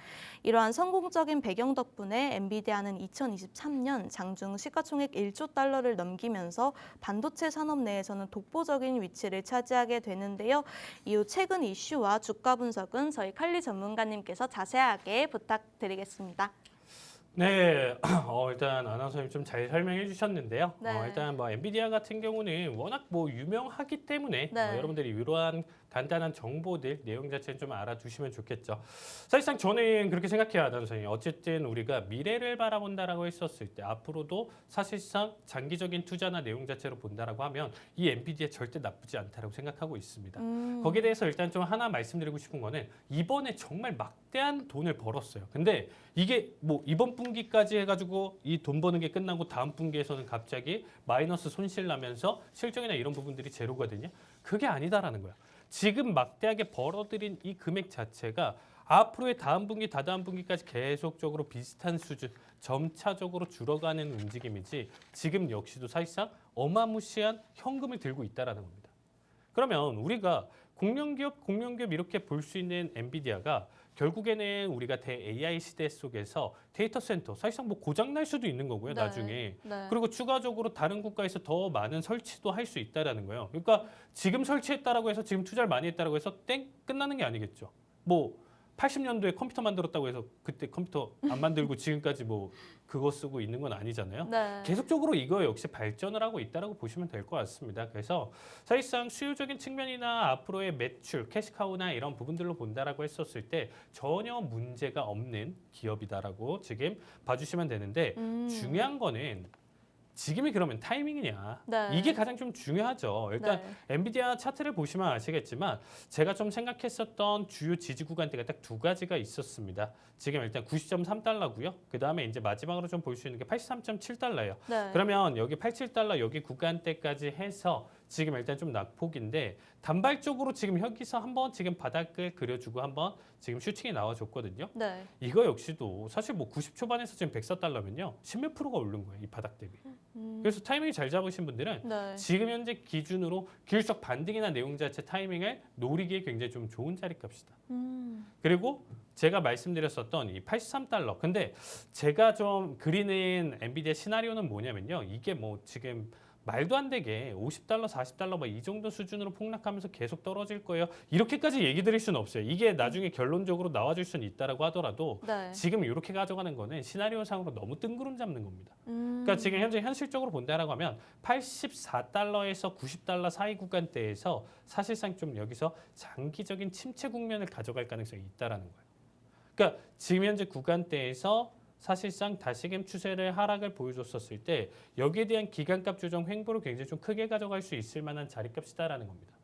이러한 성공적인 배경 덕분에 엔비디아는 2023년 장중 시가총액 1조 달러를 넘기면서 반도체 산업 내에서는 독보적인 위치를 차지하게 되는데요. 이후 최근 이슈와 주가 분석은 저희 칼리 전문가님께서 자세하게 부탁드리겠습니다. 네, 일단 아나운서님 좀 잘 설명해 주셨는데요. 네. 일단 뭐 엔비디아 같은 경우는 워낙 뭐 유명하기 때문에 네. 여러분들이 이러한 간단한 정보들 내용 자체는 좀 알아두시면 좋겠죠. 사실상 저는 그렇게 생각해요, 아나운서님. 어쨌든 우리가 미래를 바라본다라고 했었을 때 앞으로도 사실상 장기적인 투자나 내용 자체로 본다라고 하면 이 엔비디아 절대 나쁘지 않다라고 생각하고 있습니다. 거기에 대해서 일단 좀 하나 말씀드리고 싶은 거는 이번에 정말 막대한 돈을 벌었어요. 근데 이게 뭐 이번 분기까지 해가지고 이 돈 버는 게 끝나고 다음 분기에서는 갑자기 마이너스 손실 나면서 실적이나 이런 부분들이 제로거든요. 그게 아니다라는 거야. 지금 막대하게 벌어들인 이 금액 자체가 앞으로의 다음 분기, 다다음 분기까지 계속적으로 비슷한 수준, 점차적으로 줄어가는 움직임이지 지금 역시도 사실상 어마무시한 현금을 들고 있다라는 겁니다. 그러면 우리가 공룡기업 이렇게 볼 수 있는 엔비디아가 결국에는 우리가 대 AI 시대 속에서 데이터 센터 사실상 뭐 고장 날 수도 있는 거고요, 네. 나중에. 네. 그리고 추가적으로 다른 국가에서 더 많은 설치도 할 수 있다라는 거예요. 그러니까 지금 설치했다라고 해서 지금 투자를 많이 했다라고 해서 땡 끝나는 게 아니겠죠. 뭐 80년도에 컴퓨터 만들었다고 해서 그때 컴퓨터 안 만들고 지금까지 뭐 그거 쓰고 있는 건 아니잖아요. 네. 계속적으로 이거 역시 발전을 하고 있다라고 보시면 될 것 같습니다. 그래서 사실상 수요적인 측면이나 앞으로의 매출, 캐시카우나 이런 부분들로 본다라고 했었을 때 전혀 문제가 없는 기업이다라고 지금 봐주시면 되는데 중요한 거는 지금이 그러면 타이밍이냐. 네. 이게 가장 좀 중요하죠. 일단 네. 엔비디아 차트를 보시면 아시겠지만 제가 좀 생각했었던 주요 지지 구간대가 딱 두 가지가 있었습니다. 지금 일단 90.3달러고요. 그다음에 이제 마지막으로 좀 볼 수 있는 게 83.7달러예요. 네. 그러면 여기 87달러 여기 구간대까지 해서 지금 일단 좀 낙폭인데 단발적으로 지금 여기서 한번 지금 바닥을 그려주고 한번 지금 슈팅이 나와줬거든요. 네. 이거 역시도 사실 뭐 90 초반에서 지금 104달러면요. 10몇 프로가 오른 거예요. 이 바닥 대비. 그래서 타이밍이 잘 잡으신 분들은 네. 지금 현재 기준으로 기술적 반등이나 내용 자체 타이밍을 노리기에 굉장히 좀 좋은 자리값이다. 그리고 제가 말씀드렸었던 이 83달러. 근데 제가 좀 그리는 엔비디아 시나리오는 뭐냐면요. 이게 뭐 지금 말도 안 되게 50달러, 40달러 뭐 이 정도 수준으로 폭락하면서 계속 떨어질 거예요. 이렇게까지 얘기 드릴 수는 없어요. 이게 나중에 결론적으로 나와줄 수는 있다라고 하더라도 네. 지금 이렇게 가져가는 거는 시나리오상으로 너무 뜬구름 잡는 겁니다. 그러니까 지금 현재 현실적으로 본다라고 하면 84달러에서 90달러 사이 구간대에서 사실상 좀 여기서 장기적인 침체 국면을 가져갈 가능성이 있다라는 거예요. 그러니까 지금 현재 구간대에서 사실상 다시금 추세를 하락을 보여줬었을 때 여기에 대한 기간값 조정 횡보를 굉장히 좀 크게 가져갈 수 있을 만한 자리값이다라는 겁니다.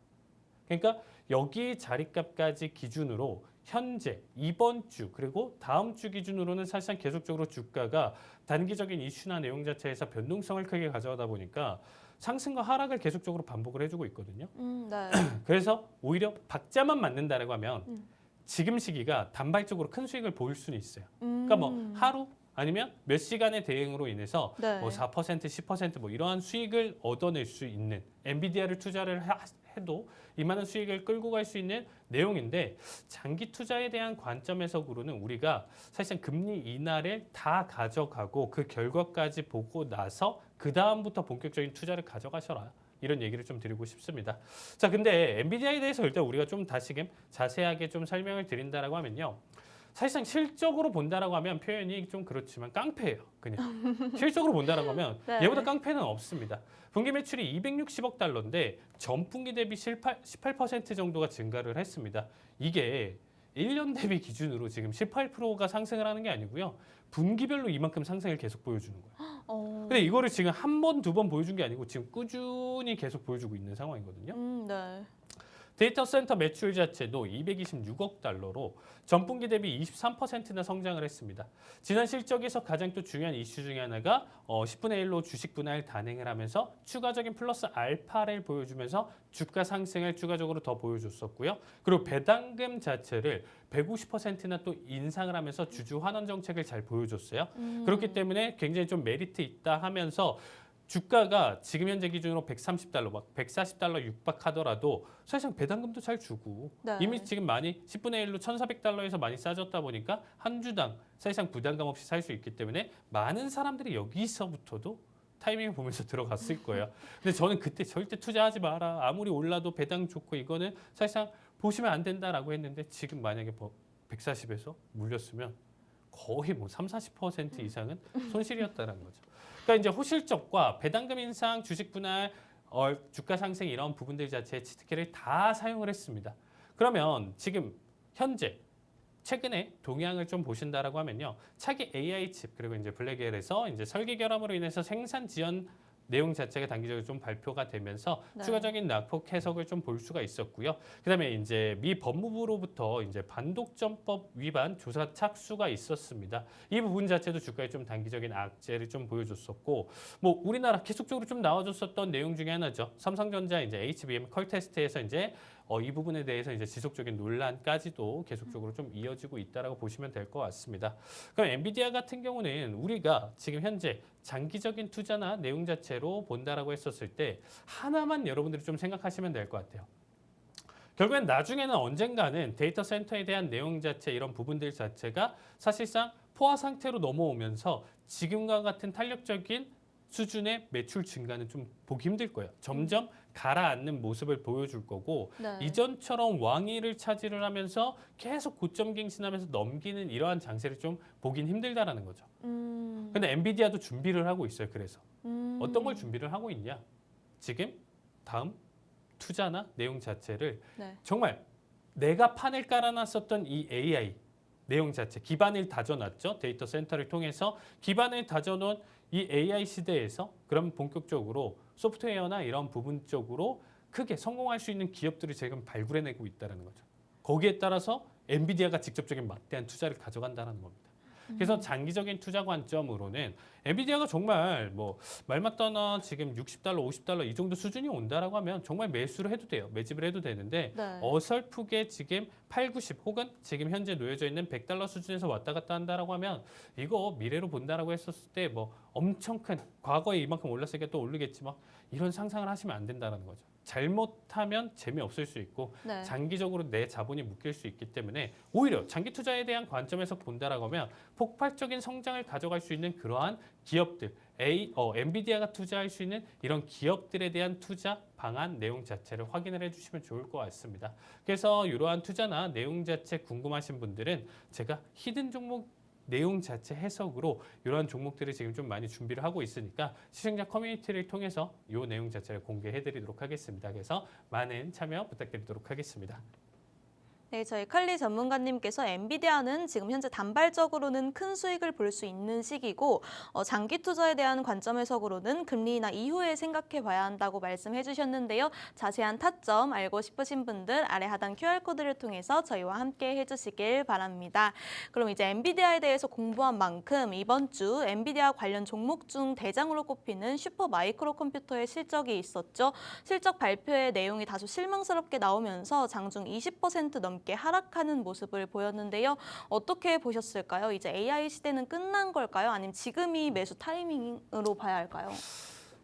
그러니까 여기 자리값까지 기준으로 현재 이번 주 그리고 다음 주 기준으로는 사실상 계속적으로 주가가 단기적인 이슈나 내용 자체에서 변동성을 크게 가져오다 보니까 상승과 하락을 계속적으로 반복을 해주고 있거든요. 네. 그래서 오히려 박자만 맞는다라고 하면 지금 시기가 단발적으로 큰 수익을 보일 수는 있어요. 그러니까 뭐 하루 아니면 몇 시간의 대응으로 인해서 네. 뭐 4%, 10%뭐 이러한 수익을 얻어낼 수 있는 엔비디아를 투자를 해도 이만한 수익을 끌고 갈 수 있는 내용인데 장기 투자에 대한 관점에서는 우리가 사실상 금리 인하를 다 가져가고 그 결과까지 보고 나서 그 다음부터 본격적인 투자를 가져가셔라. 이런 얘기를 좀 드리고 싶습니다. 자, 근데 엔비디아에 대해서 일단 우리가 좀 다시금 자세하게 좀 설명을 드린다라고 하면요. 사실상 실적으로 본다라고 하면 표현이 좀 그렇지만 깡패예요. 그냥 실적으로 본다라고 하면 네. 얘보다 깡패는 없습니다. 분기 매출이 260억 달러인데 전분기 대비 18% 정도가 증가를 했습니다. 이게 1년 대비 기준으로 지금 18%가 상승을 하는 게 아니고요. 분기별로 이만큼 상승을 계속 보여주는 거예요. 근데 이거를 지금 한 번, 두 번 보여준 게 아니고 지금 꾸준히 계속 보여주고 있는 상황이거든요. 네. 데이터 센터 매출 자체도 226억 달러로 전분기 대비 23%나 성장을 했습니다. 지난 실적에서 가장 또 중요한 이슈 중에 하나가 10분의 1로 주식 분할 단행을 하면서 추가적인 플러스 알파를 보여주면서 주가 상승을 추가적으로 더 보여줬었고요. 그리고 배당금 자체를 150%나 또 인상을 하면서 주주 환원 정책을 잘 보여줬어요. 그렇기 때문에 굉장히 좀 메리트 있다 하면서 주가가 지금 현재 기준으로 130달러, 막 140달러 육박하더라도 사실상 배당금도 잘 주고 네. 이미 지금 많이 10분의 1로 1,400달러에서 많이 싸졌다 보니까 한 주당 사실상 부담감 없이 살 수 있기 때문에 많은 사람들이 여기서부터도 타이밍을 보면서 들어갔을 거예요. 근데 저는 그때 절대 투자하지 마라. 아무리 올라도 배당 좋고 이거는 사실상 보시면 안 된다라고 했는데 지금 만약에 140에서 물렸으면 거의 뭐 30-40% 이상은 손실이었다는 거죠. 그러니까 이제 호실적과 배당금 인상, 주식 분할, 주가 상승 이런 부분들 자체의 치트키를 다 사용을 했습니다. 그러면 지금 현재 최근에 동향을 좀 보신다라고 하면요, 차기 AI 칩 그리고 이제 블랙엘에서 이제 설계 결함으로 인해서 생산 지연 내용 자체가 단기적으로 좀 발표가 되면서 네. 추가적인 낙폭 해석을 좀 볼 수가 있었고요. 그다음에 이제 미 법무부로부터 이제 반독점법 위반 조사 착수가 있었습니다. 이 부분 자체도 주가에 좀 단기적인 악재를 좀 보여줬었고, 뭐 우리나라 계속적으로 좀 나와줬었던 내용 중에 하나죠. 삼성전자 이제 HBM 컬 테스트에서 이제 이 부분에 대해서 이제 지속적인 논란까지도 계속적으로 좀 이어지고 있다라고 보시면 될 것 같습니다. 그럼 엔비디아 같은 경우는 우리가 지금 현재 장기적인 투자나 내용 자체로 본다라고 했었을 때 하나만 여러분들이 좀 생각하시면 될 것 같아요. 결국엔 나중에는 언젠가는 데이터 센터에 대한 내용 자체 이런 부분들 자체가 사실상 포화 상태로 넘어오면서 지금과 같은 탄력적인 수준의 매출 증가는 좀 보기 힘들 거예요. 점점 가라앉는 모습을 보여줄 거고 네. 이전처럼 왕위를 차지를 하면서 계속 고점 갱신하면서 넘기는 이러한 장세를 좀 보긴 힘들다라는 거죠. 근데 엔비디아도 준비를 하고 있어요. 그래서 어떤 걸 준비를 하고 있냐? 지금 다음 투자나 내용 자체를 네. 정말 내가 판을 깔아놨었던 이 AI 내용 자체 기반을 다져놨죠. 데이터 센터를 통해서 기반을 다져놓은 이 AI 시대에서 그럼 본격적으로 소프트웨어나 이런 부분 쪽으로 크게 성공할 수 있는 기업들을 지금 발굴해내고 있다는 거죠. 거기에 따라서 엔비디아가 직접적인 막대한 투자를 가져간다는 겁니다. 그래서 장기적인 투자 관점으로는 엔비디아가 정말 뭐 말 맞다나 지금 $60, $50 이 정도 수준이 온다라고 하면 정말 매수를 해도 돼요. 매집을 해도 되는데 네. 어설프게 지금 8, 90 혹은 지금 현재 놓여져 있는 $100 수준에서 왔다 갔다 한다라고 하면 이거 미래로 본다라고 했었을 때 뭐 엄청 큰 과거에 이만큼 올랐으니까 또 오르겠지만 이런 상상을 하시면 안 된다는 거죠. 잘못하면 재미없을 수 있고 네. 장기적으로 내 자본이 묶일 수 있기 때문에 오히려 장기 투자에 대한 관점에서 본다라고 하면 폭발적인 성장을 가져갈 수 있는 그러한 기업들, 엔비디아가 투자할 수 있는 이런 기업들에 대한 투자 방안 내용 자체를 확인을 해주시면 좋을 것 같습니다. 그래서 이러한 투자나 내용 자체 궁금하신 분들은 제가 히든 종목 내용 자체 해석으로 이러한 종목들을 지금 좀 많이 준비를 하고 있으니까 시청자 커뮤니티를 통해서 이 내용 자체를 공개해드리도록 하겠습니다. 그래서 많은 참여 부탁드리도록 하겠습니다. 네, 저희 칼리 전문가님께서 엔비디아는 지금 현재 단발적으로는 큰 수익을 볼 수 있는 시기고 장기 투자에 대한 관점 해석으로는 금리나 이후에 생각해 봐야 한다고 말씀해 주셨는데요. 자세한 타점 알고 싶으신 분들 아래 하단 QR코드를 통해서 저희와 함께 해주시길 바랍니다. 그럼 이제 엔비디아에 대해서 공부한 만큼 이번 주 엔비디아 관련 종목 중 대장으로 꼽히는 슈퍼 마이크로 컴퓨터의 실적이 있었죠. 실적 발표의 내용이 다소 실망스럽게 나오면서 장중 20% 넘게 하락하는 모습을 보였는데요. 어떻게 보셨을까요? 이제 AI 시대는 끝난 걸까요? 아니면 지금이 매수 타이밍으로 봐야 할까요?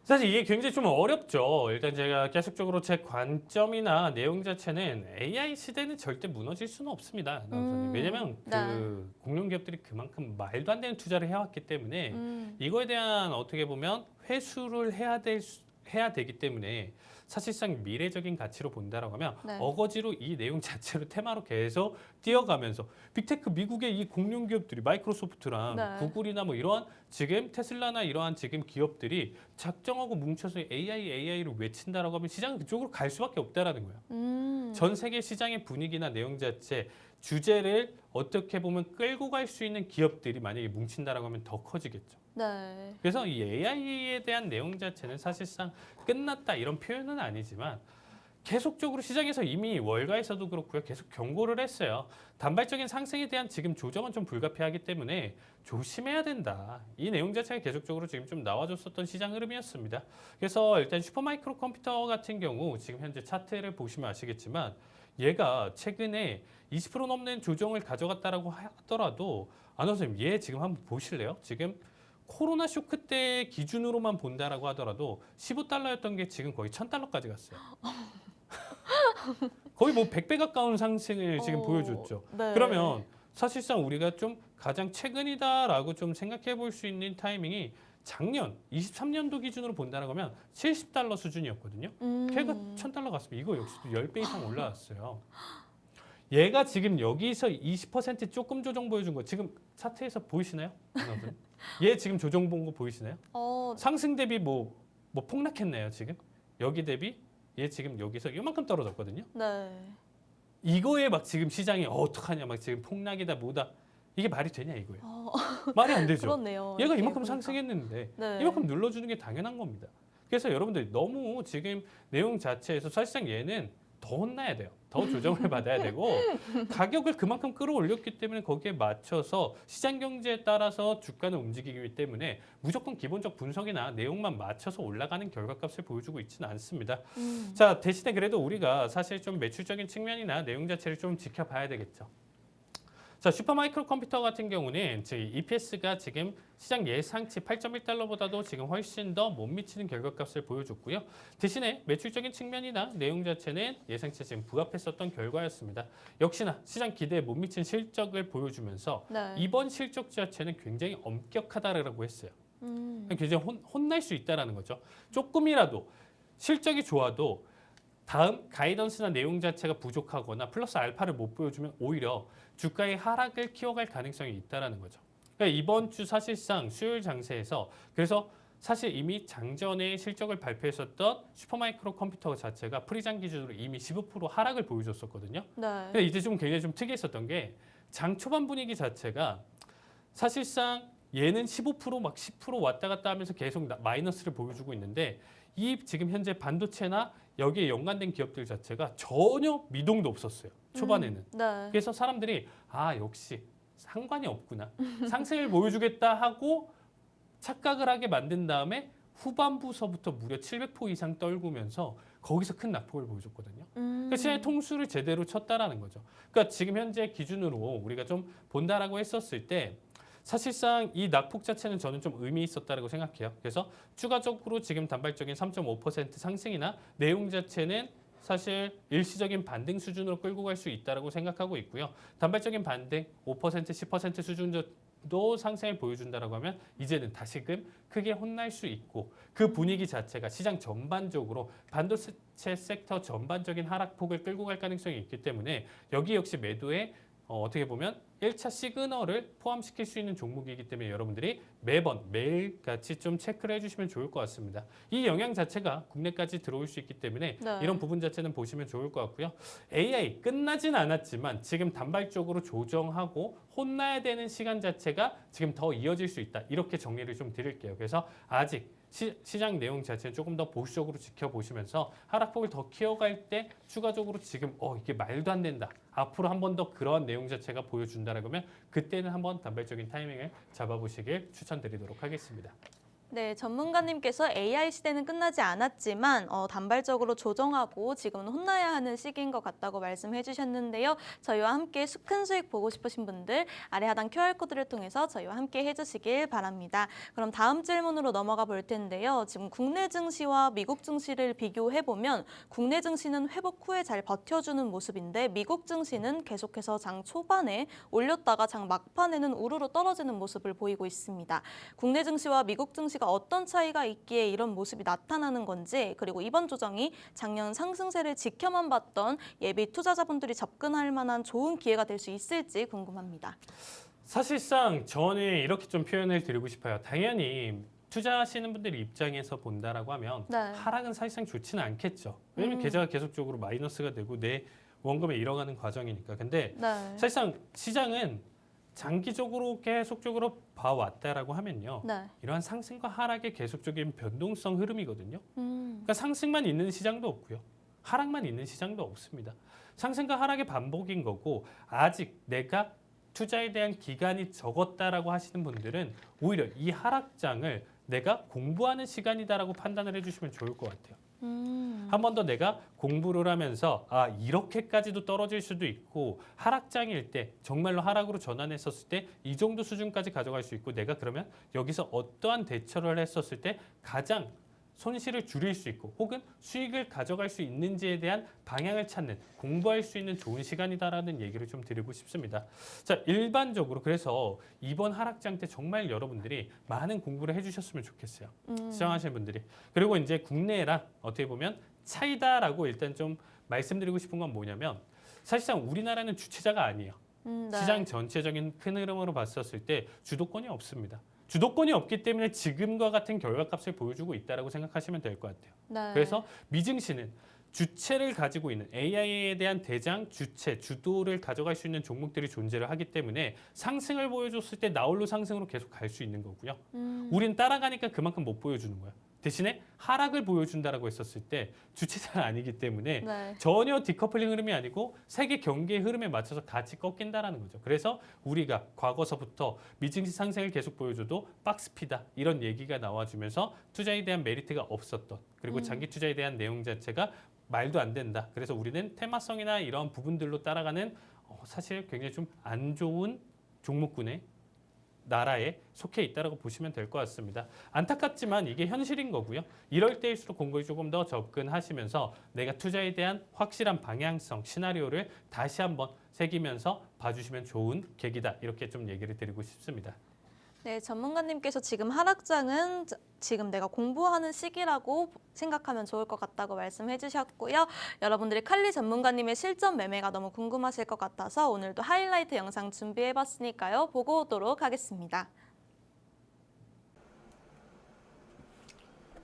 사실 이게 굉장히 좀 어렵죠. 일단 제가 계속적으로 제 관점이나 내용 자체는 AI 시대는 절대 무너질 수는 없습니다. 왜냐하면 네. 그 공룡 기업들이 그만큼 말도 안 되는 투자를 해왔기 때문에 이거에 대한 어떻게 보면 회수를 해야 되기 때문에 사실상 미래적인 가치로 본다라고 하면 네. 어거지로 이 내용 자체로 테마로 계속 뛰어가면서 빅테크 미국의 이 공룡 기업들이 마이크로소프트랑 네. 구글이나 뭐 이러한 지금 테슬라나 이러한 지금 기업들이 작정하고 뭉쳐서 AI를 외친다라고 하면 시장은 그쪽으로 갈 수밖에 없다라는 거예요. 전 세계 시장의 분위기나 내용 자체 주제를 어떻게 보면 끌고 갈 수 있는 기업들이 만약에 뭉친다라고 하면 더 커지겠죠. 네. 그래서 이 AI에 대한 내용 자체는 사실상 끝났다 이런 표현은 아니지만 계속적으로 시장에서 이미 월가에서도 그렇고요. 계속 경고를 했어요. 단발적인 상승에 대한 지금 조정은 좀 불가피하기 때문에 조심해야 된다. 이 내용 자체가 계속적으로 지금 좀 나와줬었던 시장 흐름이었습니다. 그래서 일단 슈퍼마이크로 컴퓨터 같은 경우 지금 현재 차트를 보시면 아시겠지만 얘가 최근에 20% 넘는 조정을 가져갔다라고 하더라도 선생님 얘 지금 한번 보실래요? 지금 코로나 쇼크 때 기준으로만 본다라고 하더라도 $15였던 게 지금 거의 $1,000까지 갔어요. 거의 뭐 100배 가까운 상승을 지금 보여줬죠. 네. 그러면 사실상 우리가 좀 가장 최근이다라고 좀 생각해 볼 수 있는 타이밍이 작년 23년도 기준으로 본다라고 하면 $70 수준이었거든요. 걔가 $1,000 갔으면 이거 역시도 10배 이상 올라왔어요. 얘가 지금 여기서 20% 조금 조정 보여준 거 지금 차트에서 보이시나요? 얘 지금 조정 본 거 보이시나요? 상승 대비 뭐 폭락했나요 지금? 여기 대비 얘 지금 여기서 이만큼 떨어졌거든요. 네. 이거에 막 지금 시장이 어떡하냐 막 지금 폭락이다 뭐다 이게 말이 되냐 이거예요. 말이 안 되죠. 그렇네요. 얘가 이렇게 이만큼 보니까. 상승했는데 네. 이만큼 눌러주는 게 당연한 겁니다. 그래서 여러분들 너무 지금 내용 자체에서 사실상 얘는 더 혼나야 돼요. 더 조정을 받아야 되고 가격을 그만큼 끌어올렸기 때문에 거기에 맞춰서 시장 경제에 따라서 주가는 움직이기 때문에 무조건 기본적 분석이나 내용만 맞춰서 올라가는 결과값을 보여주고 있지는 않습니다. 자, 대신에 그래도 우리가 사실 좀 매출적인 측면이나 내용 자체를 좀 지켜봐야 되겠죠. 자, 슈퍼마이크로 컴퓨터 같은 경우는 EPS가 지금 시장 예상치 8.1달러보다도 지금 훨씬 더 못 미치는 결과값을 보여줬고요. 대신에 매출적인 측면이나 내용 자체는 예상치에 지금 부합했었던 결과였습니다. 역시나 시장 기대에 못 미친 실적을 보여주면서 네. 이번 실적 자체는 굉장히 엄격하다라고 했어요. 굉장히 혼날 수 있다라는 거죠. 조금이라도 실적이 좋아도 다음 가이던스나 내용 자체가 부족하거나 플러스 알파를 못 보여주면 오히려 주가의 하락을 키워갈 가능성이 있다라는 거죠. 그러니까 이번 주 사실상 수요일 장세에서 그래서 사실 이미 장전에 실적을 발표했었던 슈퍼마이크로 컴퓨터 자체가 프리장 기준으로 이미 15% 하락을 보여줬었거든요. 네. 근데 이제 좀 굉장히 좀 특이했었던 게 장 초반 분위기 자체가 사실상 얘는 15% 막 10% 왔다 갔다 하면서 계속 마이너스를 보여주고 있는데 이 지금 현재 반도체나 여기에 연관된 기업들 자체가 전혀 미동도 없었어요. 초반에는. 네. 그래서 사람들이 역시 상관이 없구나. 상승을 보여주겠다 하고 착각을 하게 만든 다음에 후반부서부터 무려 700% 이상 떨구면서 거기서 큰 낙폭을 보여줬거든요. 그러니까 시장의 통수를 제대로 쳤다라는 거죠. 그러니까 지금 현재 기준으로 우리가 좀 본다라고 했었을 때 사실상 이 낙폭 자체는 저는 좀 의미 있었다고 생각해요. 그래서 추가적으로 지금 단발적인 3.5% 상승이나 내용 자체는 사실 일시적인 반등 수준으로 끌고 갈 수 있다고 생각하고 있고요. 단발적인 반등 5%, 10% 수준도 상승을 보여준다라고 하면 이제는 다시금 크게 혼날 수 있고 그 분위기 자체가 시장 전반적으로 반도체 섹터 전반적인 하락폭을 끌고 갈 가능성이 있기 때문에 여기 역시 매도에 어떻게 보면 1차 시그널을 포함시킬 수 있는 종목이기 때문에 여러분들이 매일같이 좀 체크를 해주시면 좋을 것 같습니다. 이 영향 자체가 국내까지 들어올 수 있기 때문에 네. 이런 부분 자체는 보시면 좋을 것 같고요. AI 끝나진 않았지만 지금 단발적으로 조정하고 혼나야 되는 시간 자체가 지금 더 이어질 수 있다. 이렇게 정리를 좀 드릴게요. 그래서 아직 시장 내용 자체는 조금 더 보수적으로 지켜보시면서 하락폭을 더 키워갈 때 추가적으로 지금 이게 말도 안 된다. 앞으로 한 번 더 그러한 내용 자체가 보여준다라고 하면 그때는 한번 단발적인 타이밍을 잡아보시길 추천드리도록 하겠습니다. 네, 전문가님께서 AI 시대는 끝나지 않았지만 단발적으로 조정하고 지금은 혼나야 하는 시기인 것 같다고 말씀해 주셨는데요. 저희와 함께 큰 수익 보고 싶으신 분들 아래 하단 QR코드를 통해서 저희와 함께 해주시길 바랍니다. 그럼 다음 질문으로 넘어가 볼 텐데요. 지금 국내 증시와 미국 증시를 비교해보면 국내 증시는 회복 후에 잘 버텨주는 모습인데 미국 증시는 계속해서 장 초반에 올렸다가 장 막판에는 우르르 떨어지는 모습을 보이고 있습니다. 국내 증시와 미국 증시가 어떤 차이가 있기에 이런 모습이 나타나는 건지 그리고 이번 조정이 작년 상승세를 지켜만 봤던 예비 투자자분들이 접근할 만한 좋은 기회가 될 수 있을지 궁금합니다. 사실상 저는 이렇게 좀 표현을 드리고 싶어요. 당연히 투자하시는 분들 입장에서 본다라고 하면 네. 하락은 사실상 좋지는 않겠죠. 왜냐면 계좌가 계속적으로 마이너스가 되고 내 원금에 잃어가는 과정이니까. 근데 네. 사실상 시장은 장기적으로 계속적으로 봐왔다라고 하면요. 네. 이러한 상승과 하락의 계속적인 변동성 흐름이거든요. 그러니까 상승만 있는 시장도 없고요. 하락만 있는 시장도 없습니다. 상승과 하락의 반복인 거고 아직 내가 투자에 대한 기간이 적었다라고 하시는 분들은 오히려 이 하락장을 내가 공부하는 시간이다라고 판단을 해주시면 좋을 것 같아요. 한 번 더 내가 공부를 하면서 이렇게까지도 떨어질 수도 있고 하락장일 때 정말로 하락으로 전환했었을 때 이 정도 수준까지 가져갈 수 있고 내가 그러면 여기서 어떠한 대처를 했었을 때 가장 손실을 줄일 수 있고 혹은 수익을 가져갈 수 있는지에 대한 방향을 찾는 공부할 수 있는 좋은 시간이다라는 얘기를 좀 드리고 싶습니다. 자, 일반적으로 그래서 이번 하락장 때 정말 여러분들이 많은 공부를 해주셨으면 좋겠어요. 시청하시는 분들이. 그리고 이제 국내랑 어떻게 보면 차이다라고 일단 좀 말씀드리고 싶은 건 뭐냐면 사실상 우리나라는 주체자가 아니에요. 네. 시장 전체적인 큰 흐름으로 봤었을 때 주도권이 없습니다. 주도권이 없기 때문에 지금과 같은 결과값을 보여주고 있다고 생각하시면 될 것 같아요. 네. 그래서 미증시는 주체를 가지고 있는 AI에 대한 대장, 주체, 주도를 가져갈 수 있는 종목들이 존재를 하기 때문에 상승을 보여줬을 때 나홀로 상승으로 계속 갈 수 있는 거고요. 우린 따라가니까 그만큼 못 보여주는 거예요. 대신에 하락을 보여준다라고 했었을 때 주체자가 아니기 때문에 네. 전혀 디커플링 흐름이 아니고 세계 경기의 흐름에 맞춰서 같이 꺾인다라는 거죠. 그래서 우리가 과거서부터 미증시 상승을 계속 보여줘도 박스피다 이런 얘기가 나와주면서 투자에 대한 메리트가 없었던 그리고 장기 투자에 대한 내용 자체가 말도 안 된다. 그래서 우리는 테마성이나 이런 부분들로 따라가는 사실 굉장히 좀 안 좋은 종목군의 나라에 속해 있다라고 보시면 될 것 같습니다. 안타깝지만 이게 현실인 거고요. 이럴 때일수록 공부에 조금 더 접근하시면서 내가 투자에 대한 확실한 방향성, 시나리오를 다시 한번 새기면서 봐주시면 좋은 계기다. 이렇게 좀 얘기를 드리고 싶습니다. 네, 전문가님께서 지금 하락장은 지금 내가 공부하는 시기라고 생각하면 좋을 것 같다고 말씀해 주셨고요. 여러분들이 칼리 전문가님의 실전 매매가 너무 궁금하실 것 같아서 오늘도 하이라이트 영상 준비해 봤으니까요. 보고 오도록 하겠습니다.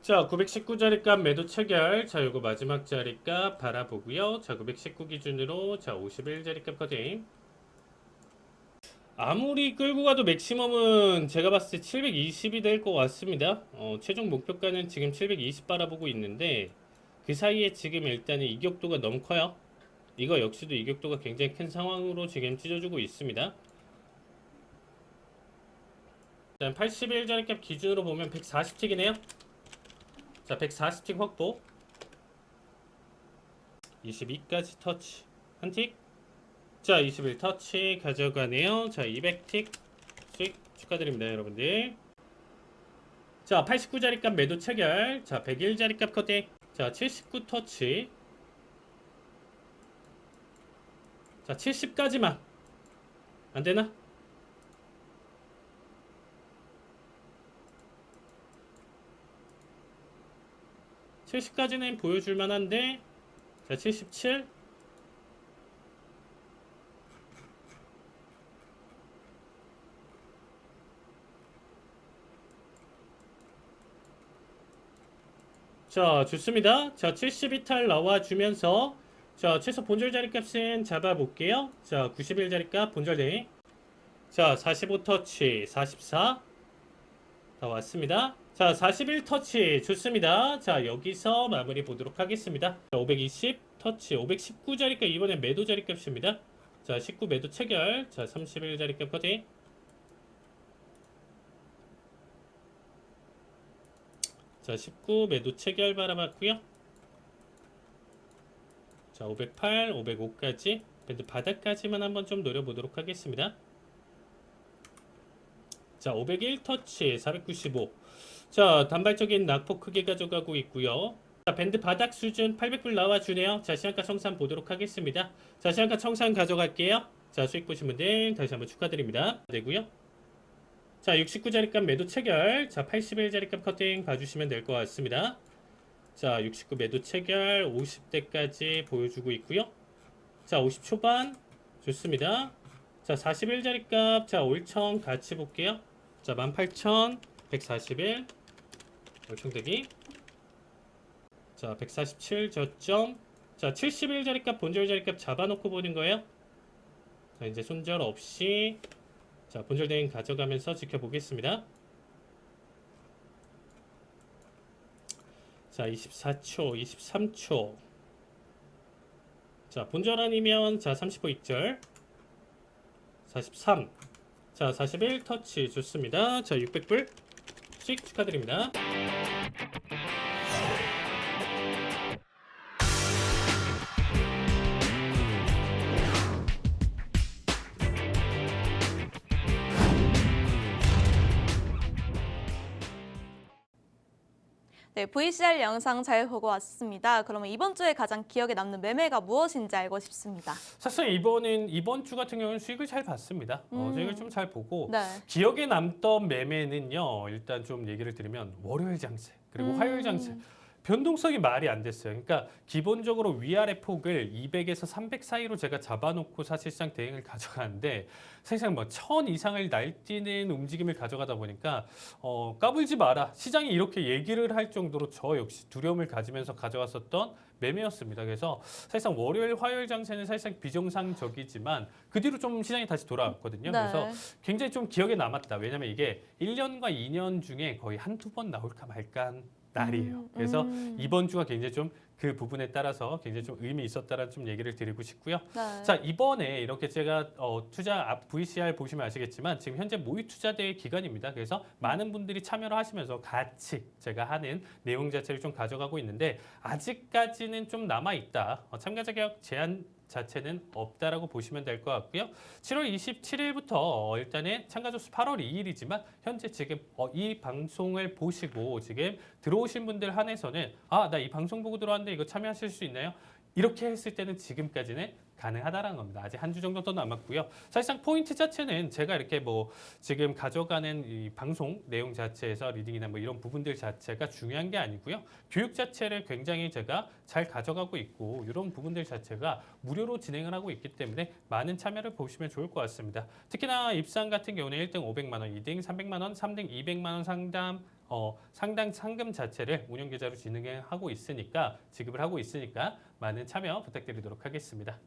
자, 919자리값 매도 체결. 자, 요거 마지막 자리값 바라보고요. 자, 919 기준으로 자, 51자리값 커팅. 아무리 끌고 가도 맥시멈은 제가 봤을 때 720이 될 것 같습니다. 최종 목표가는 지금 720 바라보고 있는데 그 사이에 지금 일단은 이격도가 너무 커요. 이거 역시도 이격도가 굉장히 큰 상황으로 지금 찢어주고 있습니다. 일단 81자리값 기준으로 보면 140틱이네요. 자, 140틱 확보. 22까지 터치. 한 틱. 자, 21 터치 가져가네요. 자, 200틱 수익 축하드립니다, 여러분들. 자, 89자리값 매도 체결. 자, 101자리값 커팅. 자, 79 터치. 자, 70까지만. 안 되나? (70까지는) 보여줄 만한데. 자, 77. 자, 좋습니다. 자, 72탈 나와주면서 자, 최소 본절 자리값은 잡아볼게요. 자, 91 자리값 본절 대. 자, 45 터치 44 다 왔습니다. 자, 41 터치 좋습니다. 자, 여기서 마무리 보도록 하겠습니다. 자, 520 터치 519 자리값 이번엔 매도 자리값입니다. 자, 19 매도 체결. 자, 31 자리값 커팅. 자, 19 매도 체결 바라봤고요. 자, 508, 505까지 밴드 바닥까지만 한번 좀 노려보도록 하겠습니다. 자, 501 터치 495. 자, 단발적인 낙폭 크게 가져가고 있고요. 자, 밴드 바닥 수준 800불 나와주네요. 자, 시간가 청산 보도록 하겠습니다. 자, 시간가 청산 가져갈게요. 자, 수익 보신 분들 다시 한번 축하드립니다. 되고요. 자, 69자리값 매도 체결. 자, 81자리값 커팅 봐주시면 될 것 같습니다. 자, 69 매도 체결 50대까지 보여주고 있고요. 자, 50 초반 좋습니다. 자, 41자리값 자, 올청 같이 볼게요. 자, 18,141 올청대기. 자, 147 저점. 자, 71자리값 본절 자리값 잡아놓고 보는 거예요. 자, 이제 손절 없이 자, 본절 대행 가져가면서 지켜보겠습니다. 자, 24초, 23초. 자, 본절 아니면 자, 30호 익절. 43. 자, 41 터치 좋습니다. 자, 600불 수익 축하드립니다. 네, VCR 영상 잘 보고 왔습니다. 그러면 이번 주에 가장 기억에 남는 매매가 무엇인지 알고 싶습니다. 사실 이번 주 같은 경우는 수익을 잘 봤습니다. 수익을 좀 잘 보고 네. 기억에 남던 매매는요. 일단 좀 얘기를 드리면 월요일 장세 그리고 화요일 장세. 변동성이 말이 안 됐어요. 그러니까 기본적으로 위아래 폭을 200에서 300 사이로 제가 잡아놓고 사실상 대응을 가져가는데 사실상 뭐 1000 이상을 날뛰는 움직임을 가져가다 보니까 까불지 마라. 시장이 이렇게 얘기를 할 정도로 저 역시 두려움을 가지면서 가져왔었던 매매였습니다. 그래서 사실상 월요일, 화요일 장세는 사실상 비정상적이지만 그 뒤로 좀 시장이 다시 돌아왔거든요. 네. 그래서 굉장히 좀 기억에 남았다. 왜냐하면 이게 1년과 2년 중에 거의 한두 번 나올까 말까 한 날이에요. 그래서 이번 주가 굉장히 좀 그 부분에 따라서 굉장히 좀 의미 있었다라는 좀 얘기를 드리고 싶고요. 네. 자, 이번에 이렇게 제가 투자 VCR 보시면 아시겠지만 지금 현재 모의 투자 대회 기간입니다. 그래서 많은 분들이 참여를 하시면서 같이 제가 하는 내용 자체를 좀 가져가고 있는데 아직까지는 좀 남아 있다. 참가자 개혁 제한 자체는 없다라고 보시면 될 것 같고요. 7월 27일부터 일단은 참가자 수 8월 2일이지만 현재 지금 이 방송을 보시고 지금 들어오신 분들 한해서는 나 이 방송 보고 들어왔는데 이거 참여하실 수 있나요? 이렇게 했을 때는 지금까지는 가능하다라는 겁니다. 아직 한 주 정도 더 남았고요. 사실상 포인트 자체는 제가 이렇게 뭐 지금 가져가는 이 방송 내용 자체에서 리딩이나 뭐 이런 부분들 자체가 중요한 게 아니고요. 교육 자체를 굉장히 제가 잘 가져가고 있고 이런 부분들 자체가 무료로 진행을 하고 있기 때문에 많은 참여를 보시면 좋을 것 같습니다. 특히나 입상 같은 경우는 1등 500만 원, 2등 300만 원, 3등 200만 원 상당 상금 자체를 운영 계좌로 진행하고 있으니까 지급을 하고 있으니까 많은 참여 부탁드리도록 하겠습니다.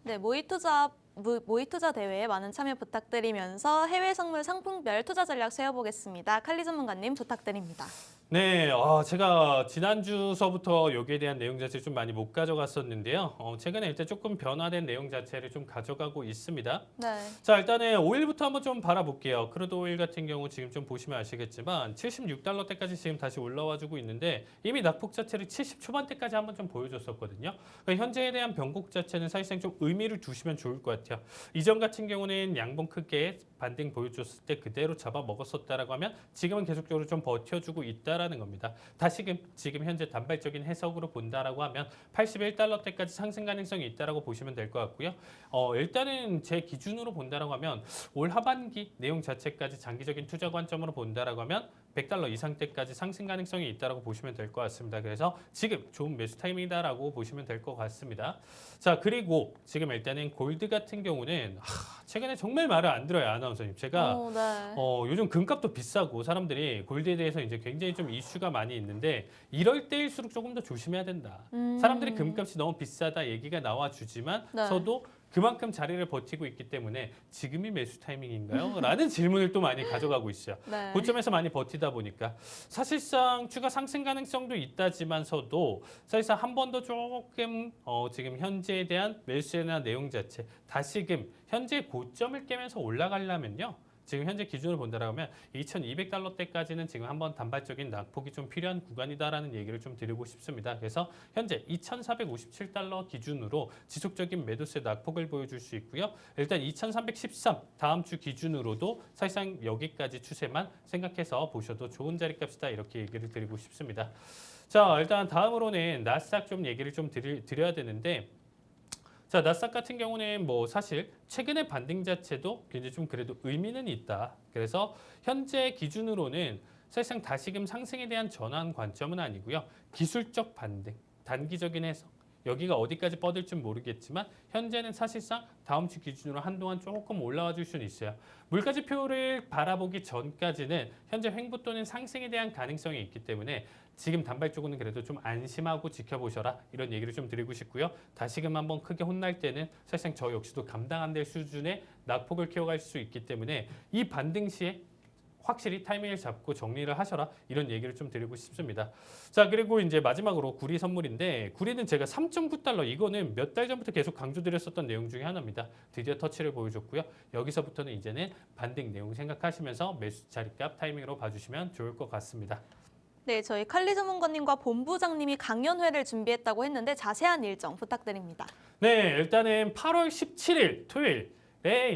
네, 모의투자 대회에 많은 참여 부탁드리면서 해외 선물 상품별 투자 전략 세워보겠습니다. 칼리 전문가님 부탁드립니다. 네, 제가 지난주서부터 여기에 대한 내용 자체를 좀 많이 못 가져갔었는데요. 최근에 일단 조금 변화된 내용 자체를 좀 가져가고 있습니다. 네. 자, 일단은 오일부터 한번 좀 바라볼게요. 크루드 오일 같은 경우 지금 좀 보시면 아시겠지만 76달러대까지 지금 다시 올라와주고 있는데 이미 낙폭 자체를 70 초반대까지 한번 좀 보여줬었거든요. 그러니까 현재에 대한 변곡 자체는 사실상 좀 의미를 두시면 좋을 것 같아요. 이전 같은 경우는 양봉 크게 반등 보여줬을 때 그대로 잡아 먹었었다라고 하면 지금은 계속적으로 좀 버텨주고 있다라는 겁니다. 다시금 지금 현재 단발적인 해석으로 본다라고 하면 81달러대까지 상승 가능성이 있다라고 보시면 될 것 같고요. 일단은 제 기준으로 본다라고 하면 올 하반기 내용 자체까지 장기적인 투자 관점으로 본다라고 하면 100달러 이상대까지 상승 가능성이 있다라고 보시면 될 것 같습니다. 그래서 지금 좋은 매수 타이밍이다라고 보시면 될 것 같습니다. 자, 그리고 지금 일단은 골드 같은 경우는 최근에 정말 말을 안 들어요, 아나운서님. 제가 네. 요즘 금값도 비싸고 사람들이 골드에 대해서 이제 굉장히 좀 이슈가 많이 있는데 이럴 때일수록 조금 더 조심해야 된다. 사람들이 금값이 너무 비싸다 얘기가 나와주지만 네. 저도 그만큼 자리를 버티고 있기 때문에 지금이 매수 타이밍인가요? 라는 질문을 또 많이 가져가고 있어요. 네. 고점에서 많이 버티다 보니까 사실상 추가 상승 가능성도 있다지만서도 사실상 한 번 더 조금 지금 현재에 대한 매수나 내용 자체 다시금 현재 고점을 깨면서 올라가려면요. 지금 현재 기준으로 본다라고 하면 2,200달러대까지는 지금 한번 단발적인 낙폭이 좀 필요한 구간이다라는 얘기를 좀 드리고 싶습니다. 그래서 현재 2,457달러 기준으로 지속적인 매도세 낙폭을 보여줄 수 있고요. 일단 2,313 다음 주 기준으로도 사실상 여기까지 추세만 생각해서 보셔도 좋은 자리값이다 이렇게 얘기를 드리고 싶습니다. 자, 일단 다음으로는 나스닥 좀 얘기를 좀 드려야 되는데 자, 나스닥 같은 경우는 뭐 사실 최근의 반등 자체도 굉장히 좀 그래도 의미는 있다. 그래서 현재 기준으로는 사실상 다시금 상승에 대한 전환 관점은 아니고요. 기술적 반등, 단기적인 해석. 여기가 어디까지 뻗을지 모르겠지만 현재는 사실상 다음 주 기준으로 한동안 조금 올라와 줄 수는 있어요. 물가지표를 바라보기 전까지는 현재 횡보 또는 상승에 대한 가능성이 있기 때문에 지금 단발적으로는 그래도 좀 안심하고 지켜보셔라 이런 얘기를 좀 드리고 싶고요. 다시금 한번 크게 혼날 때는 사실상 저 역시도 감당 안 될 수준의 낙폭을 키워갈 수 있기 때문에 이 반등 시에 확실히 타이밍을 잡고 정리를 하셔라 이런 얘기를 좀 드리고 싶습니다. 자, 그리고 이제 마지막으로 구리 선물인데 구리는 제가 3.9달러 이거는 몇 달 전부터 계속 강조드렸었던 내용 중에 하나입니다. 드디어 터치를 보여줬고요. 여기서부터는 이제는 반등 내용 생각하시면서 매수 자리값 타이밍으로 봐주시면 좋을 것 같습니다. 네, 저희 칼리 전문가님과 본부장님이 강연회를 준비했다고 했는데 자세한 일정 부탁드립니다. 네, 일단은 8월 17일 토요일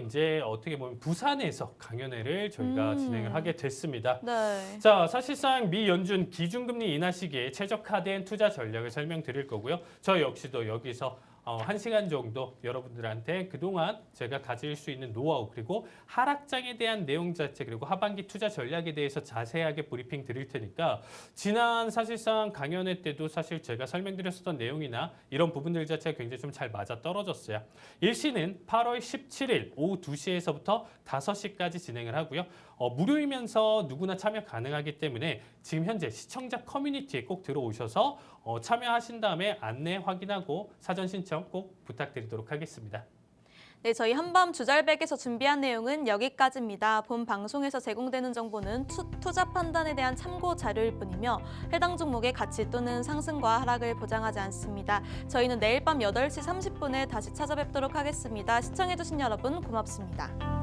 이제 어떻게 보면 부산에서 강연회를 저희가 진행을 하게 됐습니다. 네. 자, 사실상 미 연준 기준금리 인하 시기에 최적화된 투자 전략을 설명드릴 거고요. 저 역시도 여기서 1시간 정도 여러분들한테 그동안 제가 가질 수 있는 노하우 그리고 하락장에 대한 내용 자체 그리고 하반기 투자 전략에 대해서 자세하게 브리핑 드릴 테니까 지난 사실상 강연회 때도 사실 제가 설명드렸었던 내용이나 이런 부분들 자체가 굉장히 좀 잘 맞아 떨어졌어요. 일시는 8월 17일 오후 2시에서부터 5시까지 진행을 하고요. 무료이면서 누구나 참여 가능하기 때문에 지금 현재 시청자 커뮤니티에 꼭 들어오셔서 참여하신 다음에 안내 확인하고 사전 신청 꼭 부탁드리도록 하겠습니다. 네, 저희 한밤 주잘백에서 준비한 내용은 여기까지입니다. 본 방송에서 제공되는 정보는 투자 판단에 대한 참고 자료일 뿐이며 해당 종목의 가치 또는 상승과 하락을 보장하지 않습니다. 저희는 내일 밤 8시 30분에 다시 찾아뵙도록 하겠습니다. 시청해주신 여러분 고맙습니다.